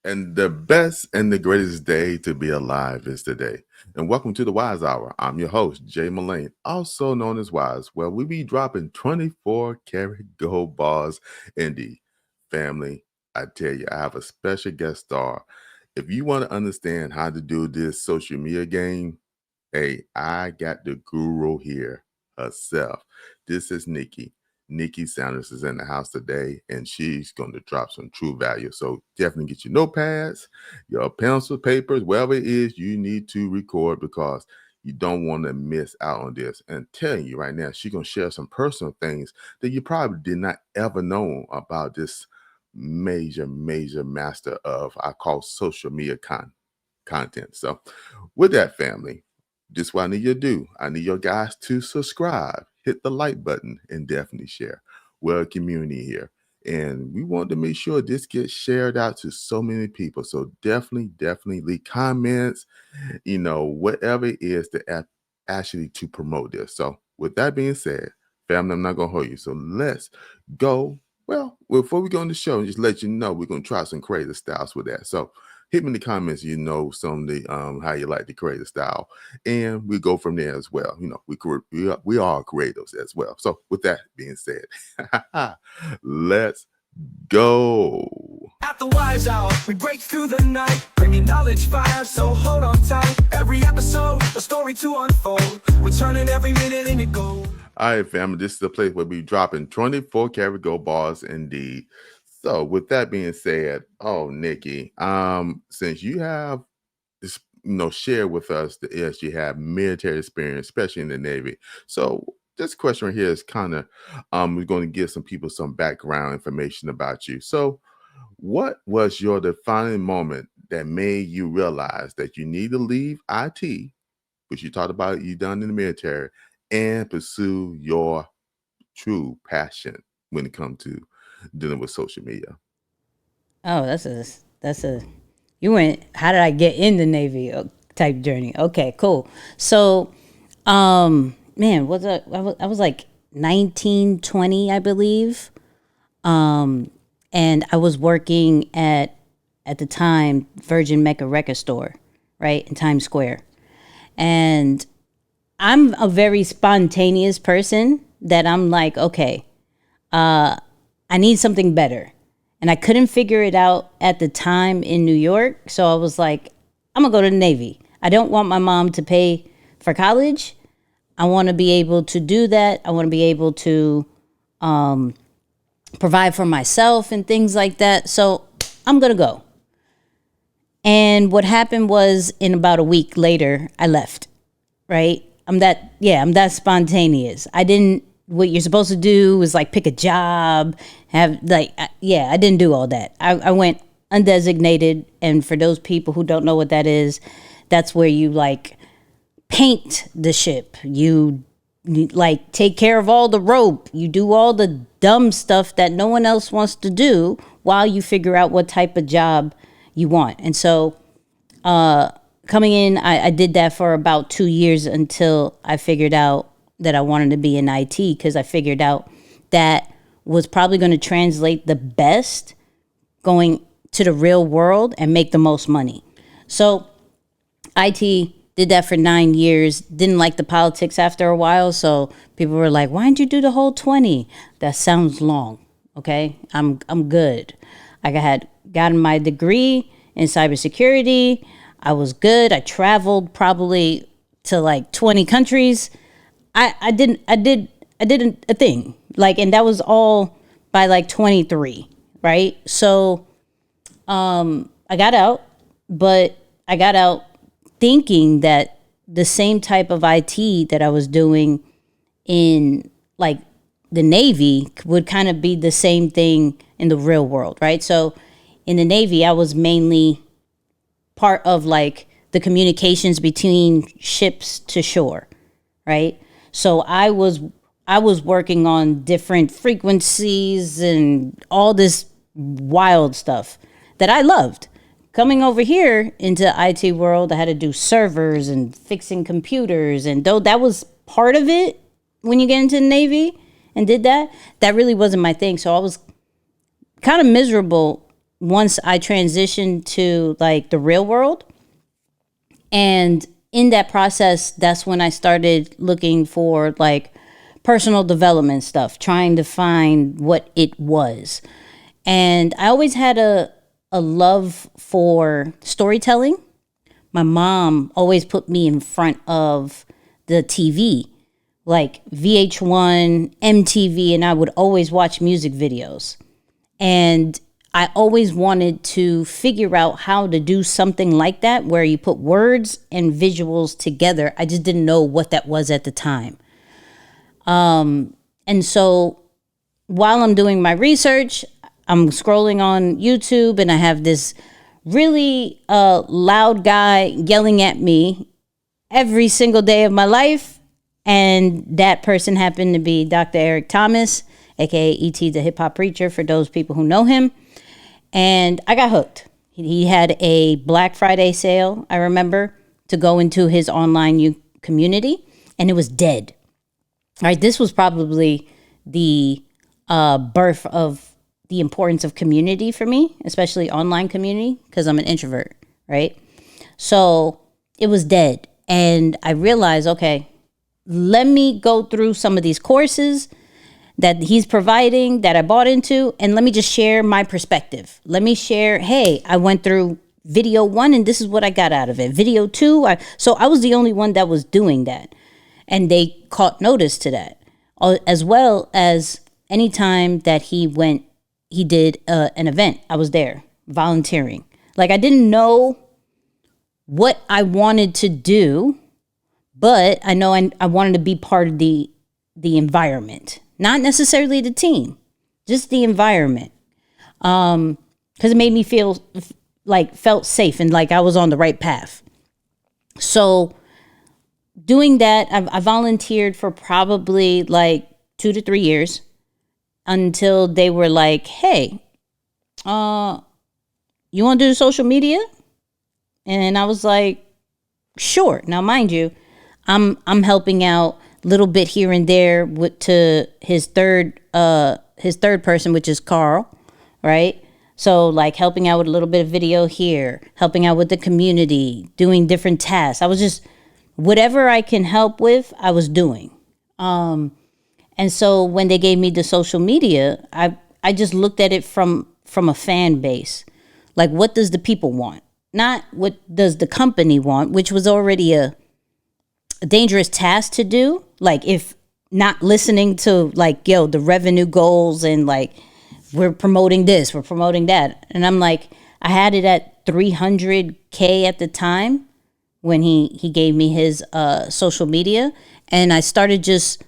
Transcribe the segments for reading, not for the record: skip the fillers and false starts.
And the best and the greatest day to be alive is today. And welcome to the Wise Hour. I'm your host, Jay Mullane, also known as Wise, where we be dropping 24 karat gold bars in the family. I tell you, I have a special guest star. If you want to understand how to do this social media game, hey, I got the guru here herself. This is Nicky. Nicky Sanders is in the house today, and she's going to drop some true value. So definitely get your notepads, your pencil, papers, whatever it is you need to record because you don't want to miss out on this. And telling you right now, she's going to share some personal things that you probably did not ever know about this major master of I call social media content. So with that, family, this is what I need you to do. I need your guys to subscribe, hit the like button, and definitely share. We're a community here. And we want to make sure this gets shared out to so many people. So definitely leave comments, whatever it is to actually to promote this. So with that being said, family, I'm not gonna hold you. So let's go. Well, before we go on the show, just let you know we're gonna try some creative styles with that. So hit me in the comments, some of the how you like the creative style, and we go from there as well. We are creatives as well. So with that being said, let's go. At the Wise Hour, we break through the night, bringing knowledge fire, so hold on tight. Every episode, a story to unfold. We're turning every minute into gold. All right, family, this is the place where we dropping 24 karat gold bars indeed. So with that being said, Nikki, since you have this, share with us the yes, you have military experience, especially in the Navy. So this question right here is kind of we're going to give some people some background information about you. So what was your defining moment that made you realize that you need to leave IT, which you talked about you done in the military, and pursue your true passion when it comes to dealing with social media? Oh, that's a you went. How did I get in the Navy type journey? Okay, cool. So, man, I was like 19, 20, I believe, and I was working at the time Virgin Mecca record store, right in Times Square, and I'm a very spontaneous person. That I'm like, okay, I need something better. And I couldn't figure it out at the time in New York. So I was like, I'm going to go to the Navy. I don't want my mom to pay for college. I want to be able to do that. I want to be able to provide for myself and things like that. So I'm going to go. And what happened was in about a week later, I left, right? I'm that spontaneous. What you're supposed to do is like pick a job, I didn't do all that. I went undesignated. And for those people who don't know what that is, that's where you like paint the ship. You like take care of all the rope. You do all the dumb stuff that no one else wants to do while you figure out what type of job you want. And so, coming in, I did that for about 2 years until I figured out that I wanted to be in IT because I figured out that was probably going to translate the best going to the real world and make the most money. So IT did that for 9 years, didn't like the politics after a while. So people were like, why didn't you do the whole 20? That sounds long. Okay. I'm good. I had gotten my degree in cybersecurity. I was good. I traveled probably to like 20 countries. I did a thing like, and that was all by like 23, right? So, I got out, but I got out thinking that the same type of IT that I was doing in like the Navy would kind of be the same thing in the real world, right? So in the Navy, I was mainly part of like the communications between ships to shore, right? So I was working on different frequencies and all this wild stuff that I loved. Coming over here into the IT world, I had to do servers and fixing computers, and though that was part of it when you get into the Navy and did that, that really wasn't my thing. So I was kind of miserable once I transitioned to like the real world. And in that process, that's when I started looking for like personal development stuff, trying to find what it was. And I always had a love for storytelling. My mom always put me in front of the TV, like VH1, MTV, and I would always watch music videos. And I always wanted to figure out how to do something like that where you put words and visuals together. I just didn't know what that was at the time. And so while I'm doing my research, I'm scrolling on YouTube and I have this really loud guy yelling at me every single day of my life. And that person happened to be Dr. Eric Thomas, aka E.T. the Hip Hop Preacher, for those people who know him. And I got hooked. He had a Black Friday sale, I remember, to go into his online community, and it was dead. All right, this was probably the birth of the importance of community for me, especially online community, because I'm an introvert, right? So it was dead. And I realized, okay, let me go through some of these courses that he's providing that I bought into, and let me just share my perspective. Let me share, hey, I went through video 1 and this is what I got out of it. Video 2, so I was the only one that was doing that. And they caught notice to that. As well as anytime that he did an event, I was there volunteering. Like, I didn't know what I wanted to do, but I know I wanted to be part of the environment. Not necessarily the team, just the environment. Because it made me felt safe and like I was on the right path. So doing that, I volunteered for probably like 2 to 3 years until they were like, hey, you want to do social media? And I was like, sure. Now, mind you, I'm helping out a little bit here and there to his third person, which is Carl, right? So like helping out with a little bit of video here, helping out with the community, doing different tasks. I was just, whatever I can help with, I was doing. And so when they gave me the social media, I just looked at it from a fan base. Like, what does the people want? Not what does the company want, which was already a dangerous task to do. Like, if not listening to like, the revenue goals and like, we're promoting this, we're promoting that. And I'm like, I had it at 300K at the time when he gave me his social media. And I started just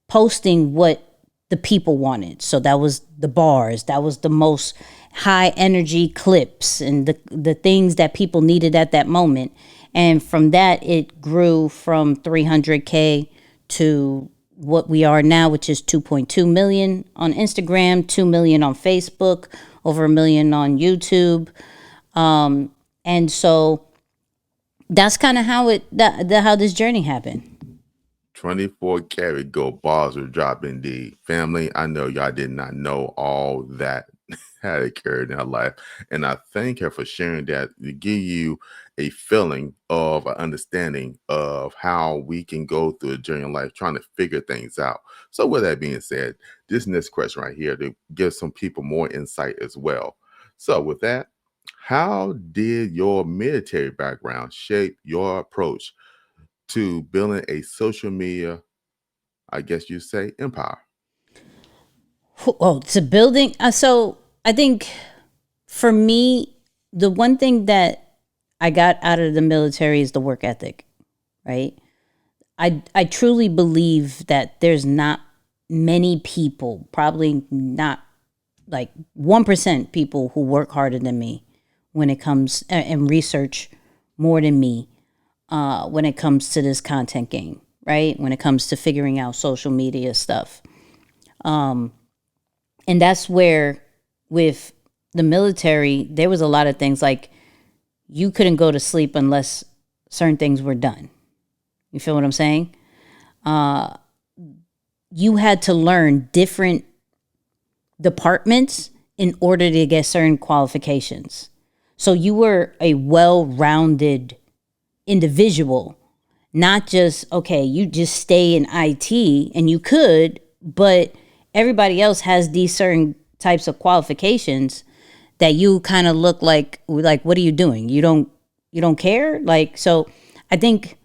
posting what the people wanted. So that was the bars, that was the most high energy clips and the things that people needed at that moment. And from that, it grew from 300K to what we are now, which is 2.2 million on Instagram, 2 million on Facebook, over 1 million on YouTube. And so that's kind of how how this journey happened. 24 karat gold bars were dropped indeed. Family, I know y'all did not know all that had occurred in her life. And I thank her for sharing that to give you a feeling of an understanding of how we can go through a journey in life trying to figure things out. So with that being said, this next question right here to give some people more insight as well. So with that, how did your military background shape your approach to building a social media, I guess you say, empire? Oh, to building. So I think for me, the one thing that I got out of the military is the work ethic, right? I truly believe that there's not many people, probably not like 1% people who work harder than me when it comes and research more than me when it comes to this content game, right? When it comes to figuring out social media stuff. And that's where with the military, there was a lot of things like you couldn't go to sleep unless certain things were done. You feel what I'm saying? You had to learn different departments in order to get certain qualifications. So you were a well-rounded individual, not just, okay, you just stay in IT and you could, but everybody else has these certain types of qualifications that you kind of look like what are you doing? You don't care? Like, so I think,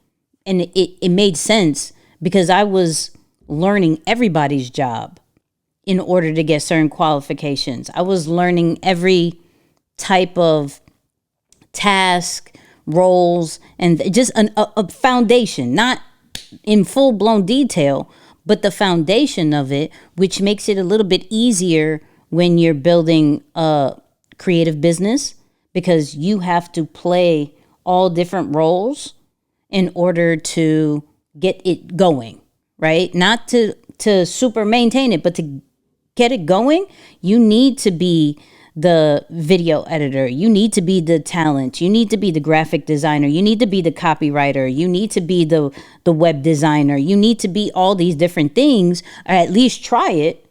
and it made sense because I was learning everybody's job in order to get certain qualifications. I was learning every type of task, roles, and just a foundation, not in full blown detail, but the foundation of it, which makes it a little bit easier when you're building a creative business because you have to play all different roles in order to get it going, right? Not to super maintain it, but to get it going, you need to be the video editor. You need to be the talent. You need to be the graphic designer. You need to be the copywriter. You need to be the web designer. You need to be all these different things, or at least try it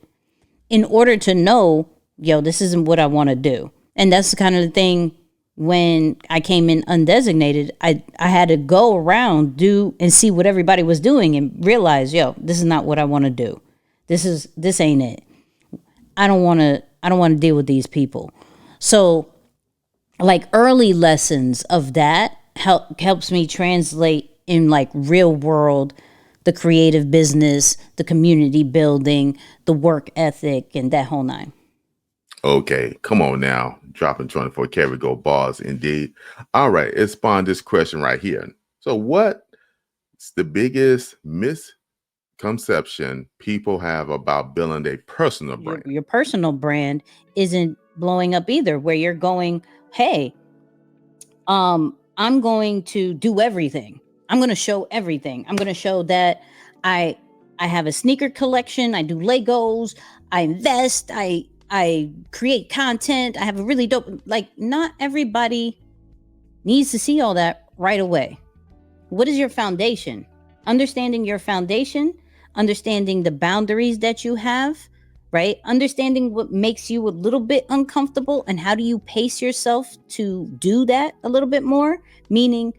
in order to know, yo, this isn't what I want to do. And that's kind of the thing when I came in undesignated, I had to go around, do and see what everybody was doing and realize, yo, this is not what I want to do. This ain't it. I don't want to deal with these people. So like early lessons of that helps me translate in like real world, the creative business, the community building, the work ethic, and that whole nine. Okay, come on now. Dropping 24 karat gold bars indeed. All right, it spawned this question right here. So what's the biggest misconception people have about building a personal brand? Your personal brand isn't blowing up either, where you're going, hey, I'm going to do everything. I'm going to show everything. I'm going to show that I I have a sneaker collection. I do Legos. I invest. I create content. I have a really dope. Like, not everybody needs to see all that right away. What is your foundation? Understanding your foundation, understanding the boundaries that you have, right? Understanding what makes you a little bit uncomfortable and how do you pace yourself to do that a little bit more? Meaning,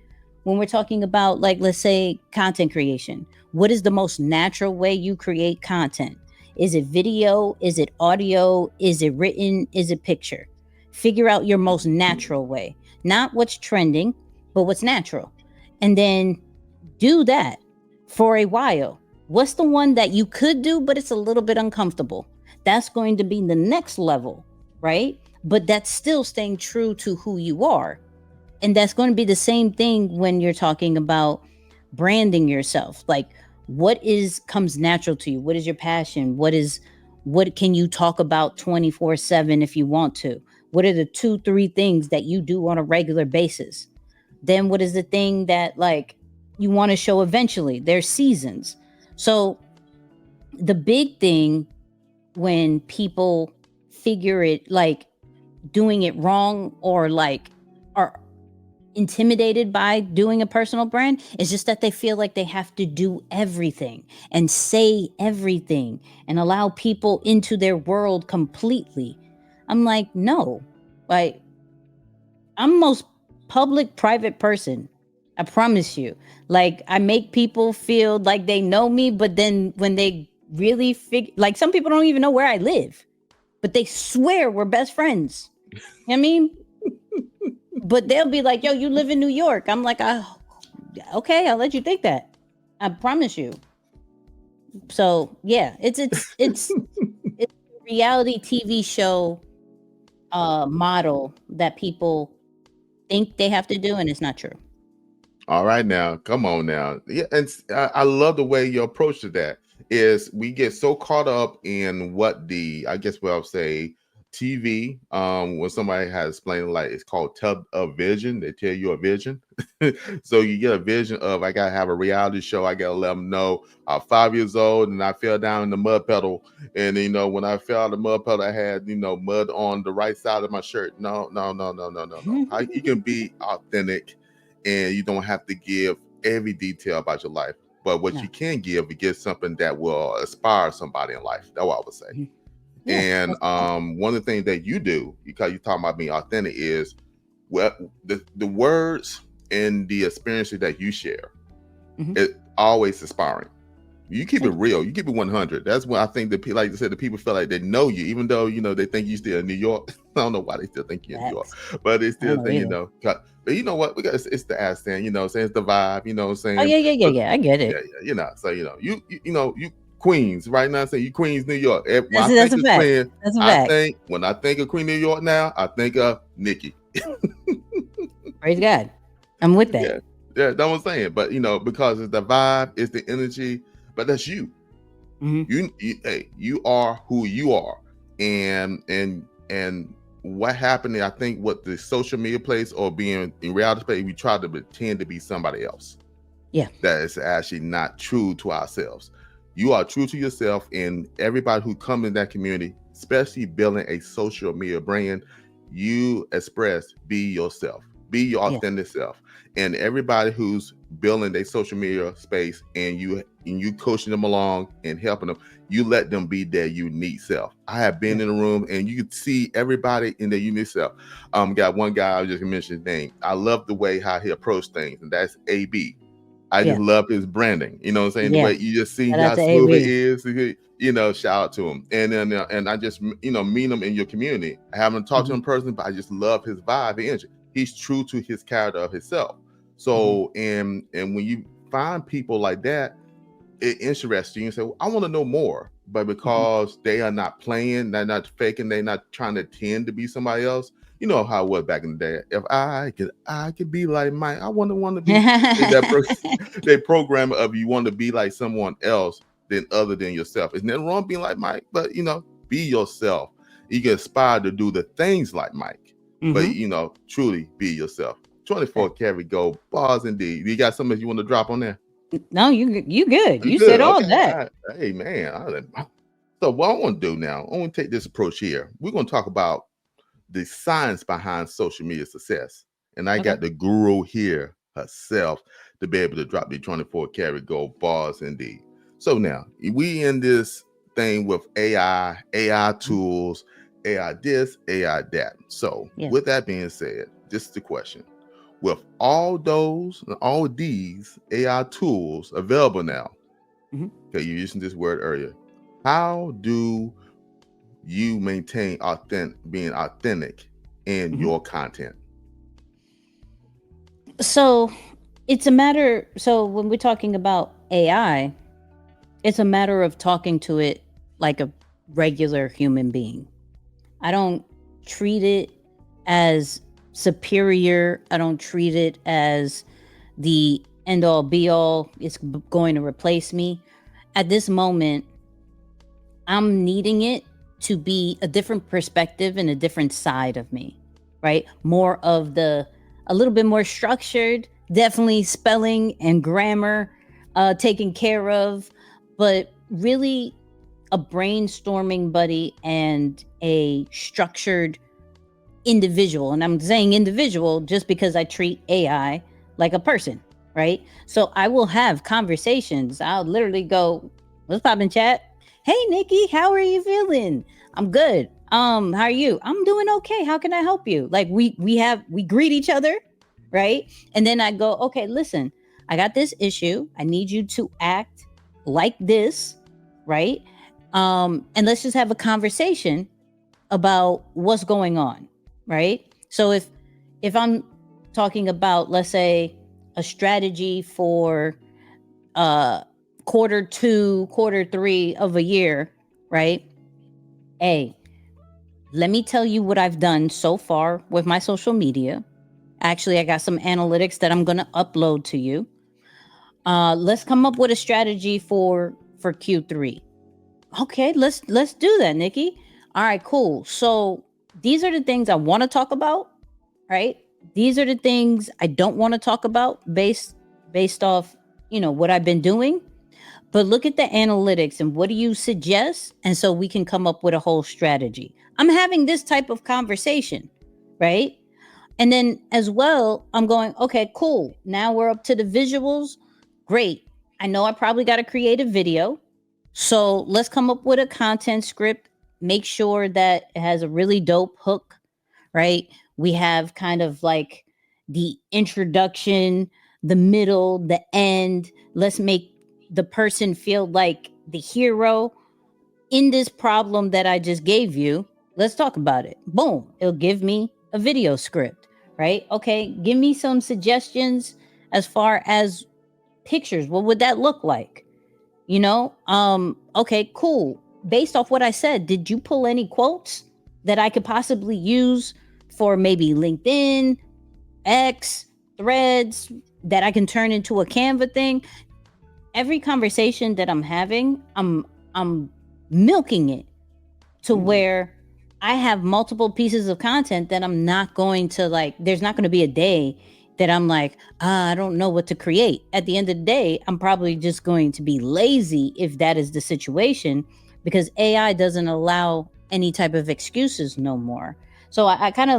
when we're talking about, like, let's say content creation, what is the most natural way you create content? Is it video? Is it audio? Is it written? Is it picture? Figure out your most natural way, not what's trending, but what's natural. And then do that for a while. What's the one that you could do, but it's a little bit uncomfortable? That's going to be the next level, right? But that's still staying true to who you are. And that's going to be the same thing when you're talking about branding yourself. Like, what comes natural to you? What is your passion? What can you talk about 24/7 if you want to? What are the 2-3 things that you do on a regular basis? Then what is the thing that, like, you want to show eventually? There's seasons. So the big thing when people figure it, like, doing it wrong, or like are intimidated by doing a personal brand, is just that they feel like they have to do everything and say everything and allow people into their world completely. I'm like, no. Like, I'm the most public private person, I promise you. Like, I make people feel like they know me, but then when they really like, some people don't even know where I live, but they swear we're best friends. You know what I mean? But they'll be like, yo, you live in New York. I'm like, okay, I'll let you think that. I promise you. So yeah, it's a reality TV show model that people think they have to do, and it's not true. All right, now, come on now. Yeah, and I love the way your approach to that is. We get so caught up in what I guess what I'll say, TV. When somebody has explained, like, it's called tell a vision. They tell you a vision. So you get a vision of, I gotta have a reality show. I gotta let them know I'm 5 years old and I fell down in the mud puddle. And when I fell out the mud puddle, I had mud on the right side of my shirt. No, no, no, no, no, no, no. You can be authentic, and you don't have to give every detail about your life. But what No. you can give, you get something that will inspire somebody in life. That's what I would say. Yeah. And That's a fact. one of the things that you do, because you're talking about being authentic, is well, the words and the experiences that you share, Mhm. it always inspiring. You keep it Thank you. real. You keep it 100. That's when I think that, like I said, the people feel like they know you, even though they think you still in New York. I don't know why they still think you're in New York, Facts. but they I don't still know think either. But you know what? We got it's the accent. Saying it's the vibe. You know what I'm Oh saying? yeah, yeah, yeah, But yeah. I get yeah, it. yeah. So you Queens right now. Say you Queens, New York. When I That's think a of fact. Queen, That's a fact. when I think of Queen, New York now, I think of Nicky. Praise God. I'm with that. Yeah, yeah. That's what I'm saying. But because it's the vibe, it's the energy. But that's you. Hmm. Hey, you are who you are, and what happened, I think, what the social media place or being in reality space, we try to pretend to be somebody else Yeah. that is actually not true to ourselves. You are true to yourself, and everybody who come in that community, especially building a social media brand, you express, be yourself, be your Yeah. authentic self. And everybody who's building their social media space, and you coaching them along and helping them, you let them be their unique self. I have been Yeah. in a room and you can see everybody in their unique self. Got one guy, I was just gonna mention his name. I love the way how he approached things, and that's AB. I just Yeah. love his branding. You know what I'm saying? The Yeah. way you just see Shout out how to smooth it AB. is. Shout out to him. And then and I just meet him in your community. I haven't talked to Hmm. him in person, but I just love his vibe and energy. He's true to his character of himself. Hmm. So and when you find people like that, it interests you and say, well, I want to know more. But Hmm. because they are not playing, they're not faking, they're not trying to tend to be somebody else. You know how it was back in the day. If I could be like Mike, I want to be that person. They program of you want to be like someone else than other than yourself. It's nothing wrong being like Mike, but be yourself. You can aspire to do the things like Mike, but Hmm. truly be yourself. 24 karat gold bars indeed. You got something you want to drop on there? No, you good. You You said good? all Okay. that. All right. Hey man. So what I want to do now, I want to take this approach here. We're going to talk about the science behind social media success. And I Okay. got the guru here herself to be able to drop the 24 karat gold bars indeed. So now we in this thing with AI Mhm. tools, AI this, AI that. So Yeah. with that being said, this is the question. With all these AI tools available now, Hmm. okay, you using this word earlier. How do you maintain being authentic in Hmm. your content? So it's a matter. So when we're talking about AI, it's a matter of talking to it like a regular human being. I don't treat it as superior. I don't treat it as the end all be all. It's going to replace me. At this moment, I'm needing it to be a different perspective and a different side of me, right? More of a little bit more structured, definitely spelling and grammar taken care of, but really a brainstorming buddy and a structured individual. And I'm saying individual just because I treat AI like a person, right? So I will have conversations. I'll literally go, let's pop in chat. Hey Nikki, how are you feeling? I'm good. How are you? I'm doing okay. How can I help you? Like we greet each other, right? And then I go, okay, listen, I got this issue. I need you to act like this, right? And let's just have a conversation about what's going on, right? So if I'm talking about, let's say, a strategy for uh quarter 2, quarter 3 of a year, right? Hey, let me tell you what I've done so far with my social media. Actually, I got some analytics that I'm going to upload to you. Let's come up with a strategy for Q3. Okay, let's do that, Nikki. All right, cool. So these are the things I want to talk about, right? These are the things I don't want to talk about based off, what I've been doing. But look at the analytics and what do you suggest? And so we can come up with a whole strategy. I'm having this type of conversation, right? And then as well, I'm going, okay, cool. Now we're up to the visuals. Great. I know I probably got to create a video. So let's come up with a content script make sure that it has a really dope hook, right? We have kind of like the introduction, the middle, the end. Let's make the person feel like the hero in this problem that I just gave you. Let's talk about it. Boom. It'll give me a video script, right? Okay. Give me some suggestions as far as pictures. What would that look like? Okay, cool. Based off what I said, did you pull any quotes that I could possibly use for maybe LinkedIn, X, threads that I can turn into a Canva thing? Every conversation that I'm having, I'm milking it to where I have multiple pieces of content that I'm not going to like, there's not going to be a day that I'm like, I don't know what to create. At the end of the day, I'm probably just going to be lazy if that is the situation, because AI doesn't allow any type of excuses no more. So I kind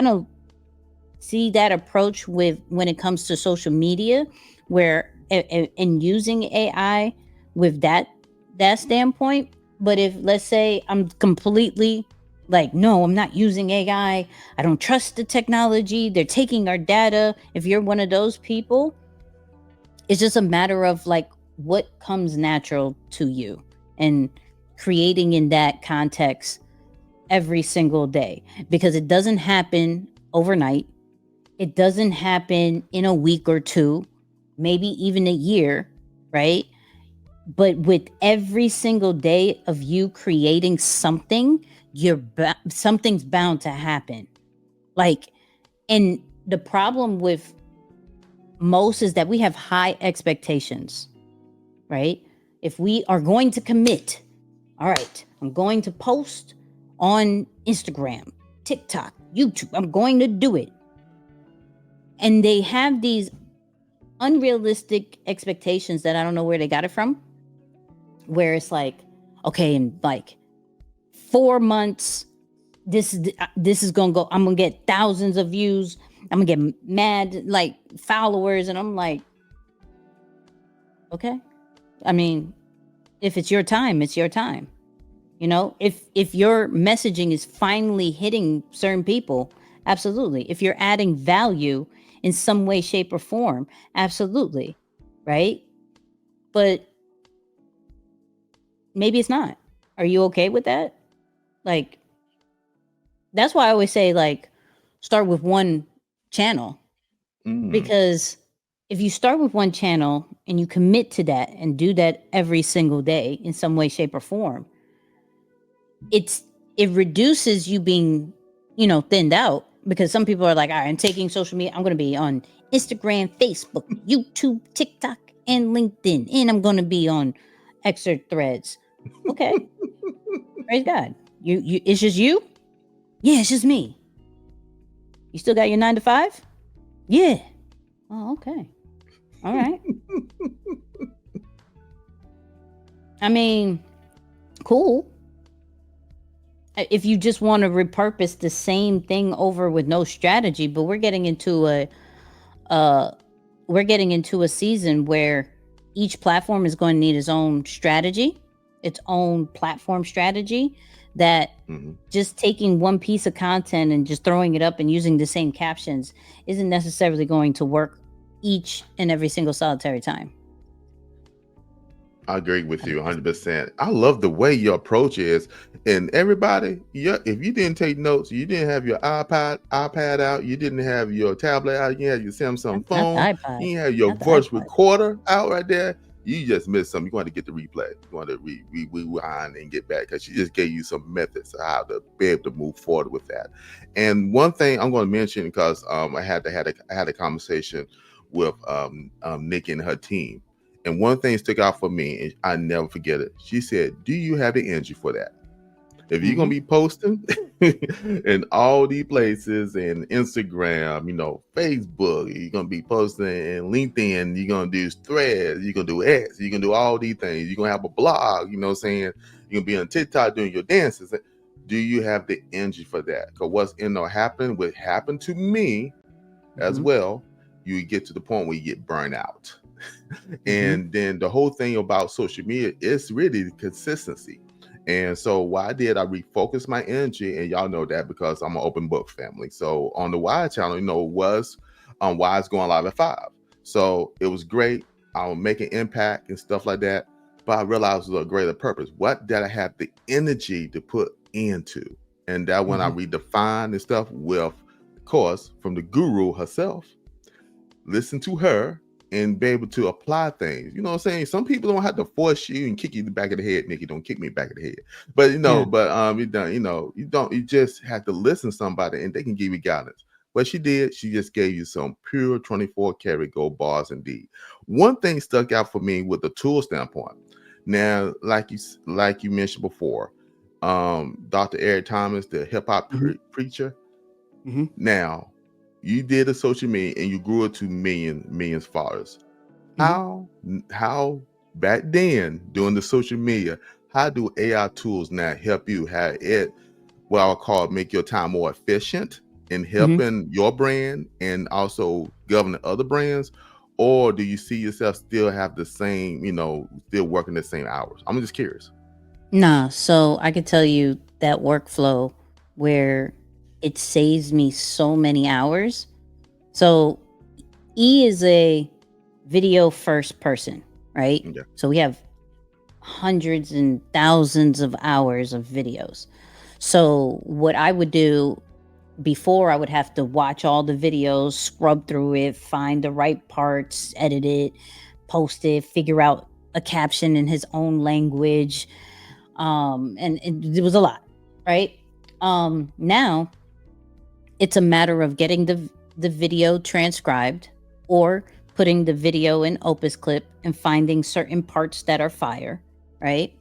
of see that approach with when it comes to social media, where in using AI with that standpoint. But if, let's say, I'm completely like, no, I'm not using AI, I don't trust the technology, they're taking our data. If you're one of those people, it's just a matter of like what comes natural to you and creating in that context every single day, because it doesn't happen overnight. It doesn't happen in a week or two, maybe even a year, right? But with every single day of you creating something, something's bound to happen. Like, and the problem with most is that we have high expectations, right? If we are going to commit, all right, I'm going to post on Instagram, TikTok, YouTube, I'm going to do it. And they have these unrealistic expectations that I don't know where they got it from, where it's like, okay, in like 4 months, this is gonna go, I'm gonna get thousands of views, I'm gonna get mad like followers. And I'm like, okay, I mean, if it's your time, it's your time. If your messaging is finally hitting certain people, absolutely. If you're adding value in some way, shape, or form, absolutely, right? But maybe it's not. Are you okay with that? Like, that's why I always say, like, start with one channel. Because if you start with one channel and you commit to that and do that every single day in some way, shape, or form, it reduces you being, thinned out. Because some people are like, all right, I'm taking social media, I'm going to be on Instagram, Facebook, YouTube, TikTok, and LinkedIn, and I'm going to be on extra threads. Okay. Praise God. You it's just you? Yeah, it's just me. You still got your 9 to 5? Yeah. Oh, okay. All right. I mean, cool. If you just want to repurpose the same thing over with no strategy, but we're getting into a season where each platform is going to need its own strategy, its own platform strategy, that just taking one piece of content and just throwing it up and using the same captions isn't necessarily going to work each and every single solitary time. I agree with you 100%. I love the way your approach is. And everybody, if you didn't take notes, you didn't have your iPad out, you didn't have your tablet out, you had your Samsung Not the phone, iPod. you didn't have your Not the voice iPod. recorder out right there, you just missed something. You're going to get the replay. You're going to rewind and get back, because she just gave you some methods of how to be able to move forward with that. And one thing I'm going to mention, because I had a conversation with Nicky and her team. And one thing stuck out for me, and I never forget it. She said, "Do you have the energy for that? If you're gonna be posting in all these places, and Instagram, Facebook, you're gonna be posting in LinkedIn, you're gonna do threads, you're gonna do X, you're gonna do all these things, you're gonna have a blog, you know what I'm saying? You're gonna be on TikTok doing your dances. Do you have the energy for that? Because what's happen, what happened to me as well, you get to the point where you get burned out." And then the whole thing about social media is really the consistency. And so what I did, I refocused my energy, and y'all know that because I'm an open book family. So on the Wise channel, was Wise going live at 5. So it was great. I was making impact and stuff like that. But I realized it was a greater purpose. What did I have the energy to put into? And that when I redefined and stuff with, of course, from the guru herself, listen to her and be able to apply things. You know what I'm saying? Some people don't have to force you and kick you in the back of the head. Nicky, don't kick me back of the head. But you just have to listen to somebody and they can give you guidance. What she did, she just gave you some pure 24 karat gold bars indeed. One thing stuck out for me with the tool standpoint. Now, like you mentioned before, Dr. Eric Thomas, the hip hop preacher. Now, you did a social media and you grew it to millions followers. How back then doing the social media, how do AI tools now help you have it, what I'll call make your time more efficient in helping your brand and also governing other brands? Or do you see yourself still have the same, still working the same hours? I'm just curious. Nah, so I could tell you that workflow where it saves me so many hours. So E is a video first person, right? Yeah. So we have hundreds and thousands of hours of videos. So what I would do before, I would have to watch all the videos, scrub through it, find the right parts, edit it, post it, figure out a caption in his own language. And it was a lot, right? Now it's a matter of getting the video transcribed or putting the video in Opus Clip and finding certain parts that are fire, right?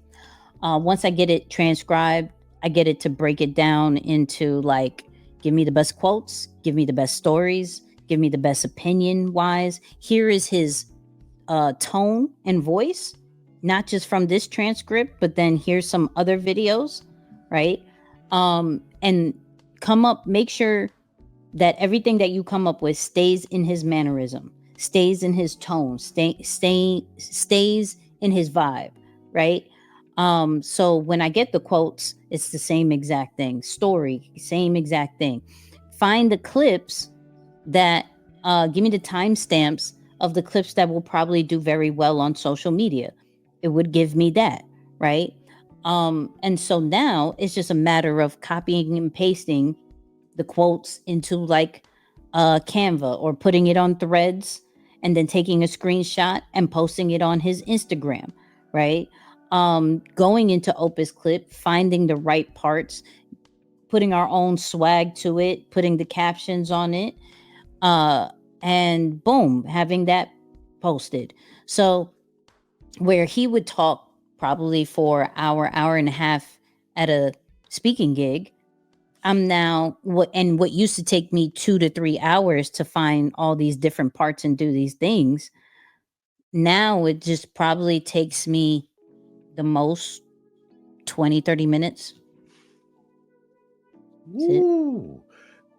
Once I get it transcribed, I get it to break it down into like, give me the best quotes, give me the best stories, give me the best opinion wise. Here is his tone and voice, not just from this transcript, but then here's some other videos, right? And make sure that everything that you come up with stays in his mannerism, stays in his tone, stays in his vibe, right? So when I get the quotes, it's the same exact thing. Story, same exact thing. Find the clips that give me the timestamps of the clips that will probably do very well on social media. It would give me that, right? And so now it's just a matter of copying and pasting the quotes into like Canva or putting it on Threads and then taking a screenshot and posting it on his Instagram, right? Going into Opus Clip, finding the right parts, putting our own swag to it, putting the captions on it, and boom, having that posted. So where he would talk probably for hour and a half at a speaking gig, I'm now what used to take me 2 to 3 hours to find all these different parts and do these things. Now it just probably takes me the most 20, 30 minutes. Woo!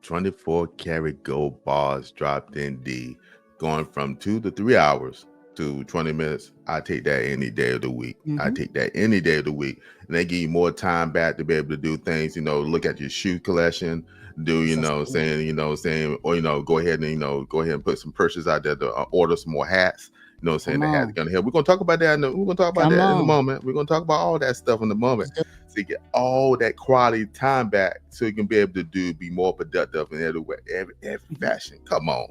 24 karat gold bars dropped in D, going from 2 to 3 hours to 20 minutes. I take that any day of the week. I take that any day of the week. And they give you more time back to be able to do things, look at your shoe collection, do, saying, or, go ahead and put some purchases out there to order some more hats. Saying the hat's gonna help. We're gonna talk about that. We're gonna talk about that in a moment. We're gonna talk about all that stuff in a moment. So you get all that quality time back, so you can be able to be more productive in every fashion. Come on,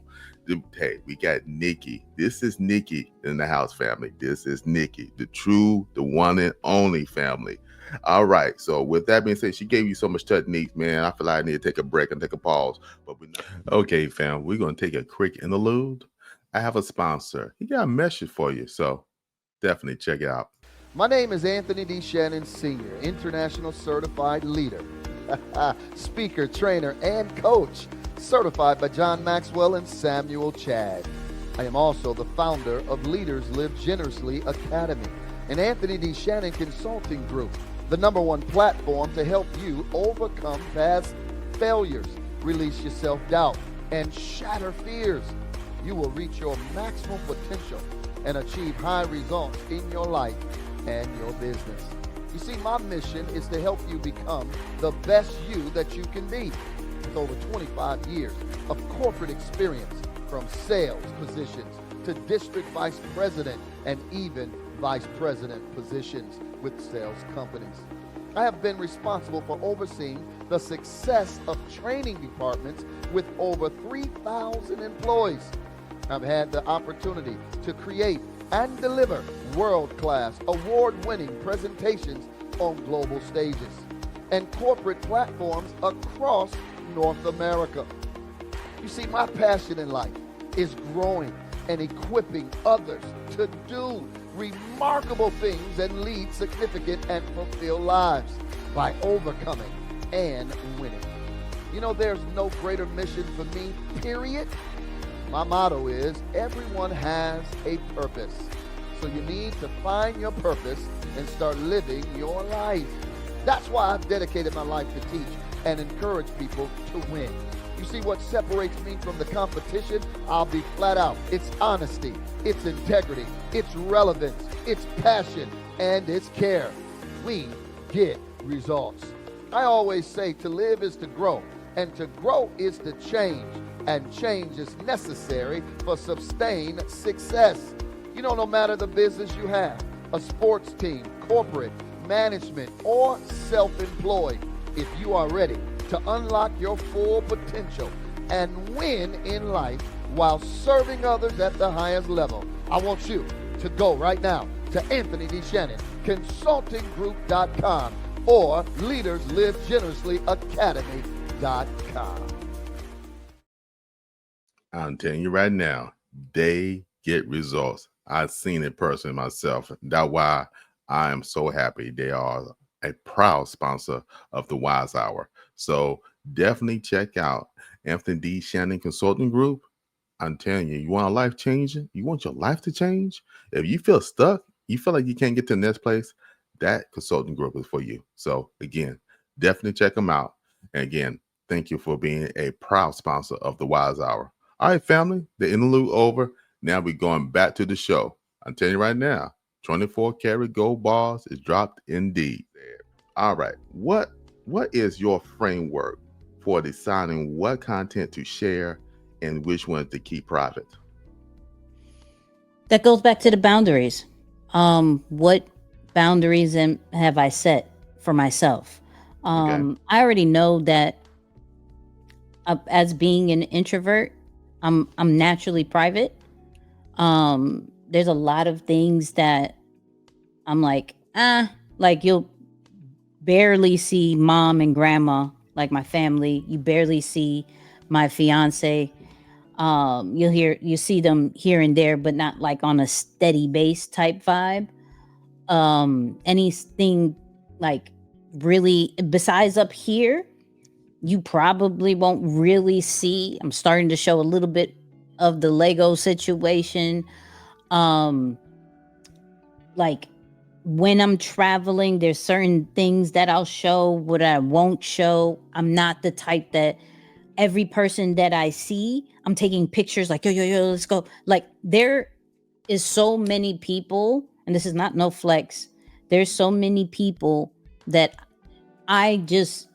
hey, we got Nicky. This is Nicky in the house, family. This is Nicky, the one and only family. All right. So with that being said, she gave you so much technique, man. I feel like I need to take a break and take a pause. But okay, fam, we're gonna take a quick interlude. I have a sponsor. He got a message for you, so definitely check it out. My name is Anthony D. Shannon Sr., International Certified Leader, speaker, trainer, and coach, certified by John Maxwell and Samuel Chad. I am also the founder of Leaders Live Generously Academy, an Anthony D. Shannon consulting group, the #1 platform to help you overcome past failures, release your self-doubt, and shatter fears. You will reach your maximum potential and achieve high results in your life and your business. You see, my mission is to help you become the best you that you can be. With over 25 years of corporate experience, from sales positions to district vice president and even vice president positions with sales companies. I have been responsible for overseeing the success of training departments with over 3,000 employees. I've had the opportunity to create and deliver world-class, award-winning presentations on global stages and corporate platforms across North America. You see, my passion in life is growing and equipping others to do remarkable things and lead significant and fulfilled lives by overcoming and winning. You know, there's no greater mission for me, period. My motto is, everyone has a purpose. So you need to find your purpose and start living your life. That's why I've dedicated my life to teach and encourage people to win. You see, what separates me from the competition? I'll be flat out. It's honesty, it's integrity, it's relevance, it's passion, and it's care. We get results. I always say to live is to grow, and to grow is to change, and change is necessary for sustained success. You know, no matter the business you have, a sports team, corporate, management, or self-employed, if you are ready to unlock your full potential and win in life while serving others at the highest level, I want you to go right now to Anthony D. Shannon Consultinggroup.com or LeadersLiveGenerouslyAcademy.com. I'm telling you right now, they get results. I've seen it personally myself. That's why I am so happy they are a proud sponsor of the Wise Hour. So definitely check out Anthony D. Shannon Consulting Group. I'm telling you, you want a life changing? You want your life to change? If you feel stuck, you feel like you can't get to the next place, that consulting group is for you. So again, definitely check them out. And again, thank you for being a proud sponsor of the Wise Hour. All right, family, the interlude over. Now we're going back to the show. I'm telling you right now, 24 karat gold bars is dropped indeed. All right, what is your framework for deciding what content to share and which ones to keep private? That goes back to the boundaries. What boundaries have I set for myself? Okay. I already know that as being an introvert, I'm naturally private. There's a lot of things that I'm like you'll barely see mom and grandma, like my family. You barely see my fiance. You see them here and there, but not like on a steady base type vibe. Anything like really besides up here, you probably won't really see. I'm starting to show a little bit of the Lego situation. Like when I'm traveling, there's certain things that I'll show, what I won't show. I'm not the type that every person that I see, I'm taking pictures like, yo, let's go. Like there is so many people, and this is not no flex. There's so many people that I just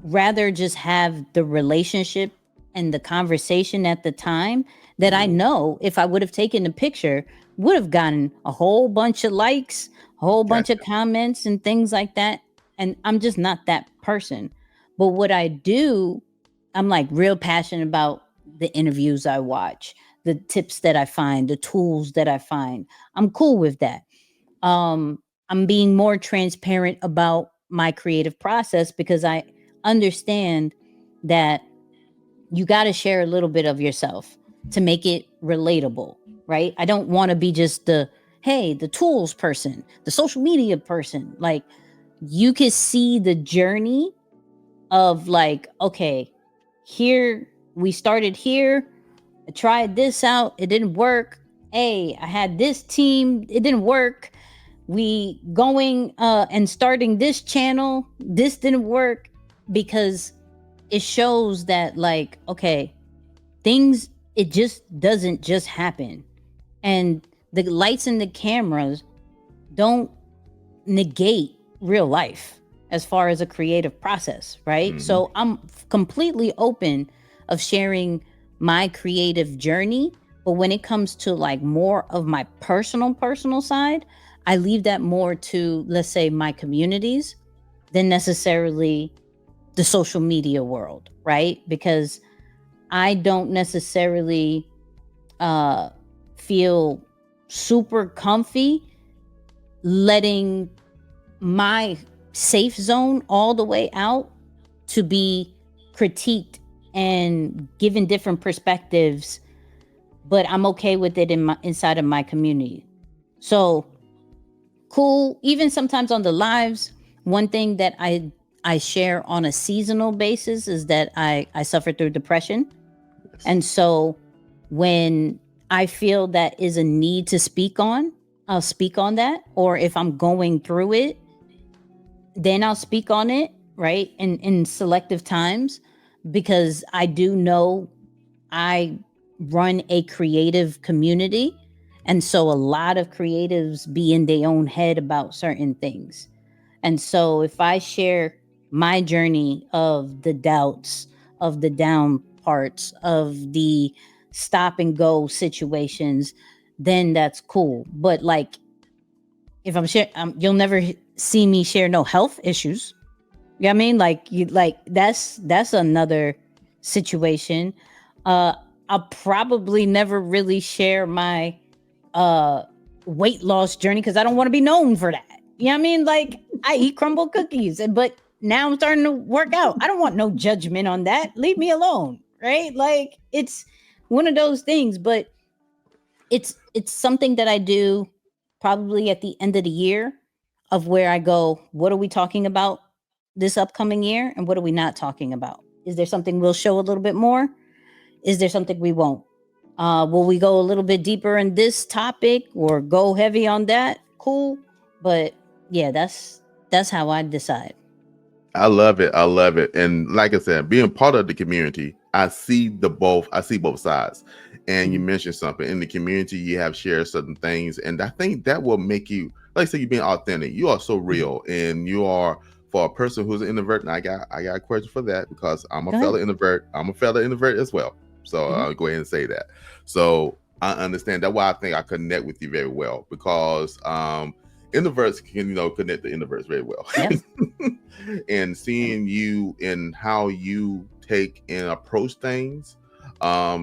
rather just have the relationship and the conversation at the time that I know if I would have taken a picture, would have gotten a whole bunch of likes, a whole bunch of comments and things like that. And I'm just not that person. But what I do, I'm like real passionate about the interviews I watch, the tips that I find, the tools that I find. I'm cool with that. I'm being more transparent about my creative process because I understand that you got to share a little bit of yourself to make it relatable, right? I don't want to be just the tools person, the social media person. Like you can see the journey of like, okay, here we started here, I tried this out, it didn't work. Hey, I had this team, it didn't work. We going and starting this channel, this didn't work, because it shows that like, okay, things, it just doesn't just happen. And the lights and the cameras don't negate real life as far as a creative process, right? Hmm. So I'm completely open of sharing my creative journey, but when it comes to like more of my personal side, I leave that more to, let's say, my communities than necessarily the social media world, right? Because I don't necessarily uh feel super comfy letting my safe zone all the way out to be critiqued and given different perspectives, but I'm okay with it in my inside of my community. So cool. Even sometimes on the lives, one thing that I share on a seasonal basis is that I suffer through depression. Yes. And so when I feel that is a need to speak on, I'll speak on that. Or if I'm going through it, then I'll speak on it, right? In selective times, because I do know I run a creative community. And so a lot of creatives be in their own head about certain things. And so if I share my journey of the doubts, of the down parts, of the stop and go situations, then that's cool. But like if I'm sharing, you'll never see me share no health issues. You know what I mean? Like you like that's another situation. Uh I'll probably never really share my uh weight loss journey because I don't want to be known for that. You know what I mean? Like I eat crumble cookies, but now I'm starting to work out. I don't want no judgment on that. Leave me alone, right? Like it's one of those things, but it's something that I do probably at the end of the year of where I go, what are we talking about this upcoming year and what are we not talking about? Is there something we'll show a little bit more? Is there something we won't? Will we go a little bit deeper in this topic or go heavy on that? Cool. But yeah, that's how I decide. I love it. I love it. And like I said, being part of the community, I see both sides. And you Mhm. mentioned something in the community, you have shared certain things. And I think that will make you, like I said, you being authentic. You are so Mhm. real. And you are for a person who's an introvert. And I got a question for that because I'm a Go ahead. fellow introvert. I'm a fellow introvert as well. So Mhm. I'll go ahead and say that. So I understand that's why I think I connect with you very well because introverts can, connect to introverts very well. Yep. And Yep. seeing you and how you take and approach things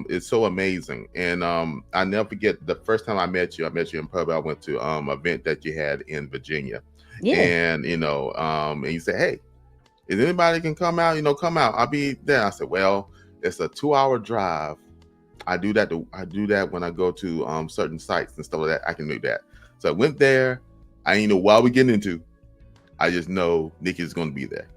is so amazing. And I never forget the first time I met you in public. I went to event that you had in Virginia. Yeah. And and you said, hey, if anybody can come out, come out, I'll be there. I said, well, it's a 2-hour drive. I do that when I go to certain sites and stuff like that. I can do that. So I went there. I didn't know what we getting into. I just know Nicky's going to be there.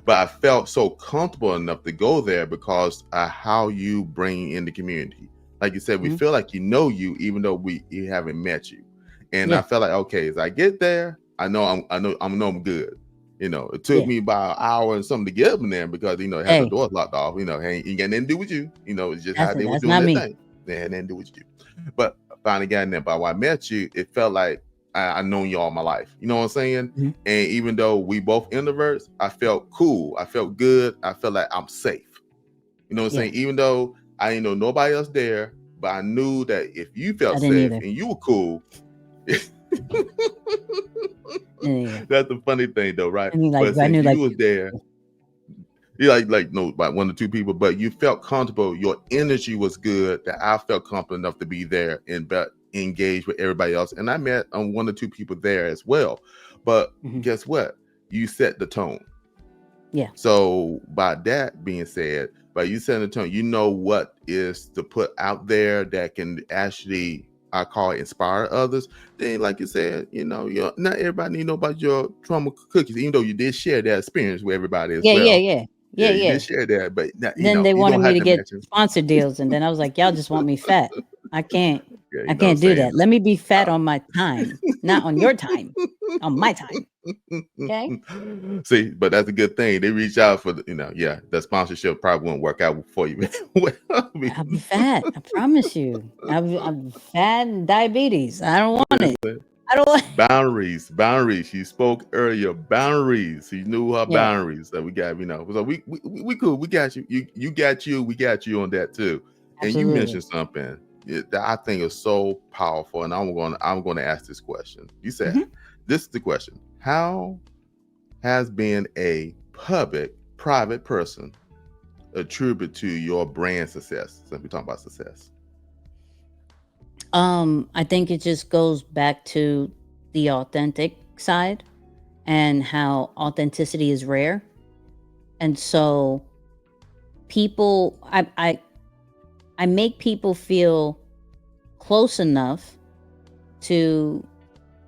But I felt so comfortable enough to go there because how you bring in the community. Like you said, we Mhm. feel like even though we haven't met you. And I Yeah. felt like, okay, as I get there, I know I'm good. It took Yeah. me about an hour and something to get up in there because it had the Hey, doors locked off. Hey, ain't got nothing to do with you. It's just how that's it. they were That's doing not their me. thing. They had nothing to do with you. But I finally got in there. But when I met you, it felt like I known you all my life. You know what I'm saying? Mhm. And even though we both introverts, I felt cool. I felt good. I felt like I'm safe. You know what I'm Yeah. saying? Even though I didn't know nobody else there, but I knew that if you I felt didn't safe either. and you were cool, Didn't either. that's the funny thing though, right? I mean, like But I since knew you like was 2 there, people. you like no about 1 or 2 people, but you felt comfortable. Your energy was good. That I felt comfortable enough to be there and but engage with everybody else. And I met 1 or 2 people there as well. But Mhm. guess what? You set the tone. Yeah. So by that being said, by you setting the tone, you know what is to put out there that can actually, I call it, inspire others. Then, like you said, not everybody need to know about your trauma cookies, even though you did share that experience with everybody as Yeah, yeah, well. yeah. Yeah, Yeah, you yeah. did share that, but Then they you wanted don't me have to to get mention. sponsor deals, and then I was like, "Y'all just want me fat. I can't. Yeah, I you know what I'm can't do saying. that. Let me be fat on my time, not on your time, on my time." Okay? See, but that's a good thing. They reach out for yeah, that sponsorship probably won't work out for you. Well, I I'll be mean, fat. I promise you. I'll be fat and diabetes. I don't want that's it. it. I don't want. Boundaries. She spoke earlier. Boundaries. She knew her Yeah, boundaries. So we got, so we cool. We got you. You got you. We got you on that too. And you absolutely. mentioned something that I think is so powerful. And I'm gonna ask this question. You said, Hmm. this is the question: how has being a private person attribute to your brand success? Since we're talking about success. I think it just goes back to the authentic side and how authenticity is rare. And so people, I make people feel close enough to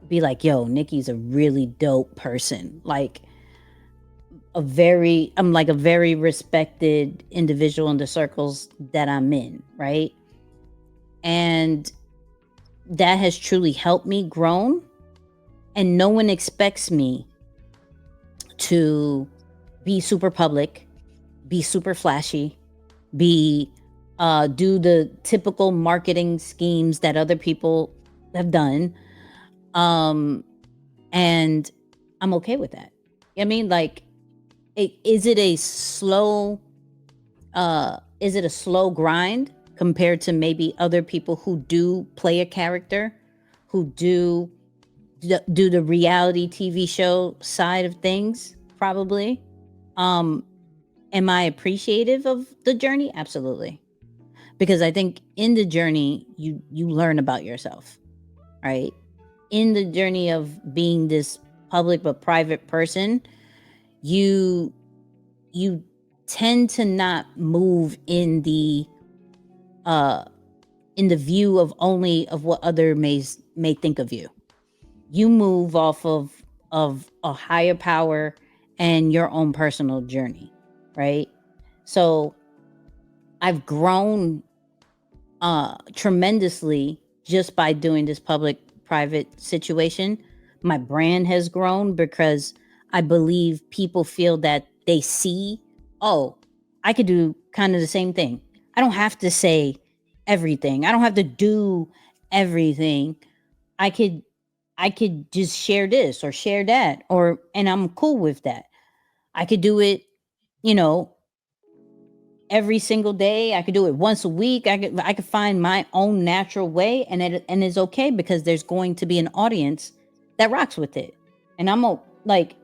be like, yo, Nikki's a really dope person. Like I'm like a very respected individual in the circles that I'm in, right? And that has truly helped me grow. And no one expects me to be super public, be super flashy, be do the typical marketing schemes that other people have done. Um, and I'm okay with that. I mean, like, is it a slow grind compared to maybe other people who do play a character, who do the reality TV show side of things? Probably. Um, am I appreciative of the journey? Absolutely. Because I think in the journey you learn about yourself, right? In the journey of being this public but private person, you you tend to not move uh in the view of only of what other may think of you. You move off of a higher power and your own personal journey, right? So I've grown tremendously just by doing this public private situation. My brand has grown because I believe people feel that they see, oh, I could do kind of the same thing. I don't have to say everything. I don't have to do everything. I could I could just share this or share that, or and I'm cool with that. I could do it, you know, every single day. I could do it once a week. I could find my own natural way, and it's okay because there's going to be an audience that rocks with it. And like,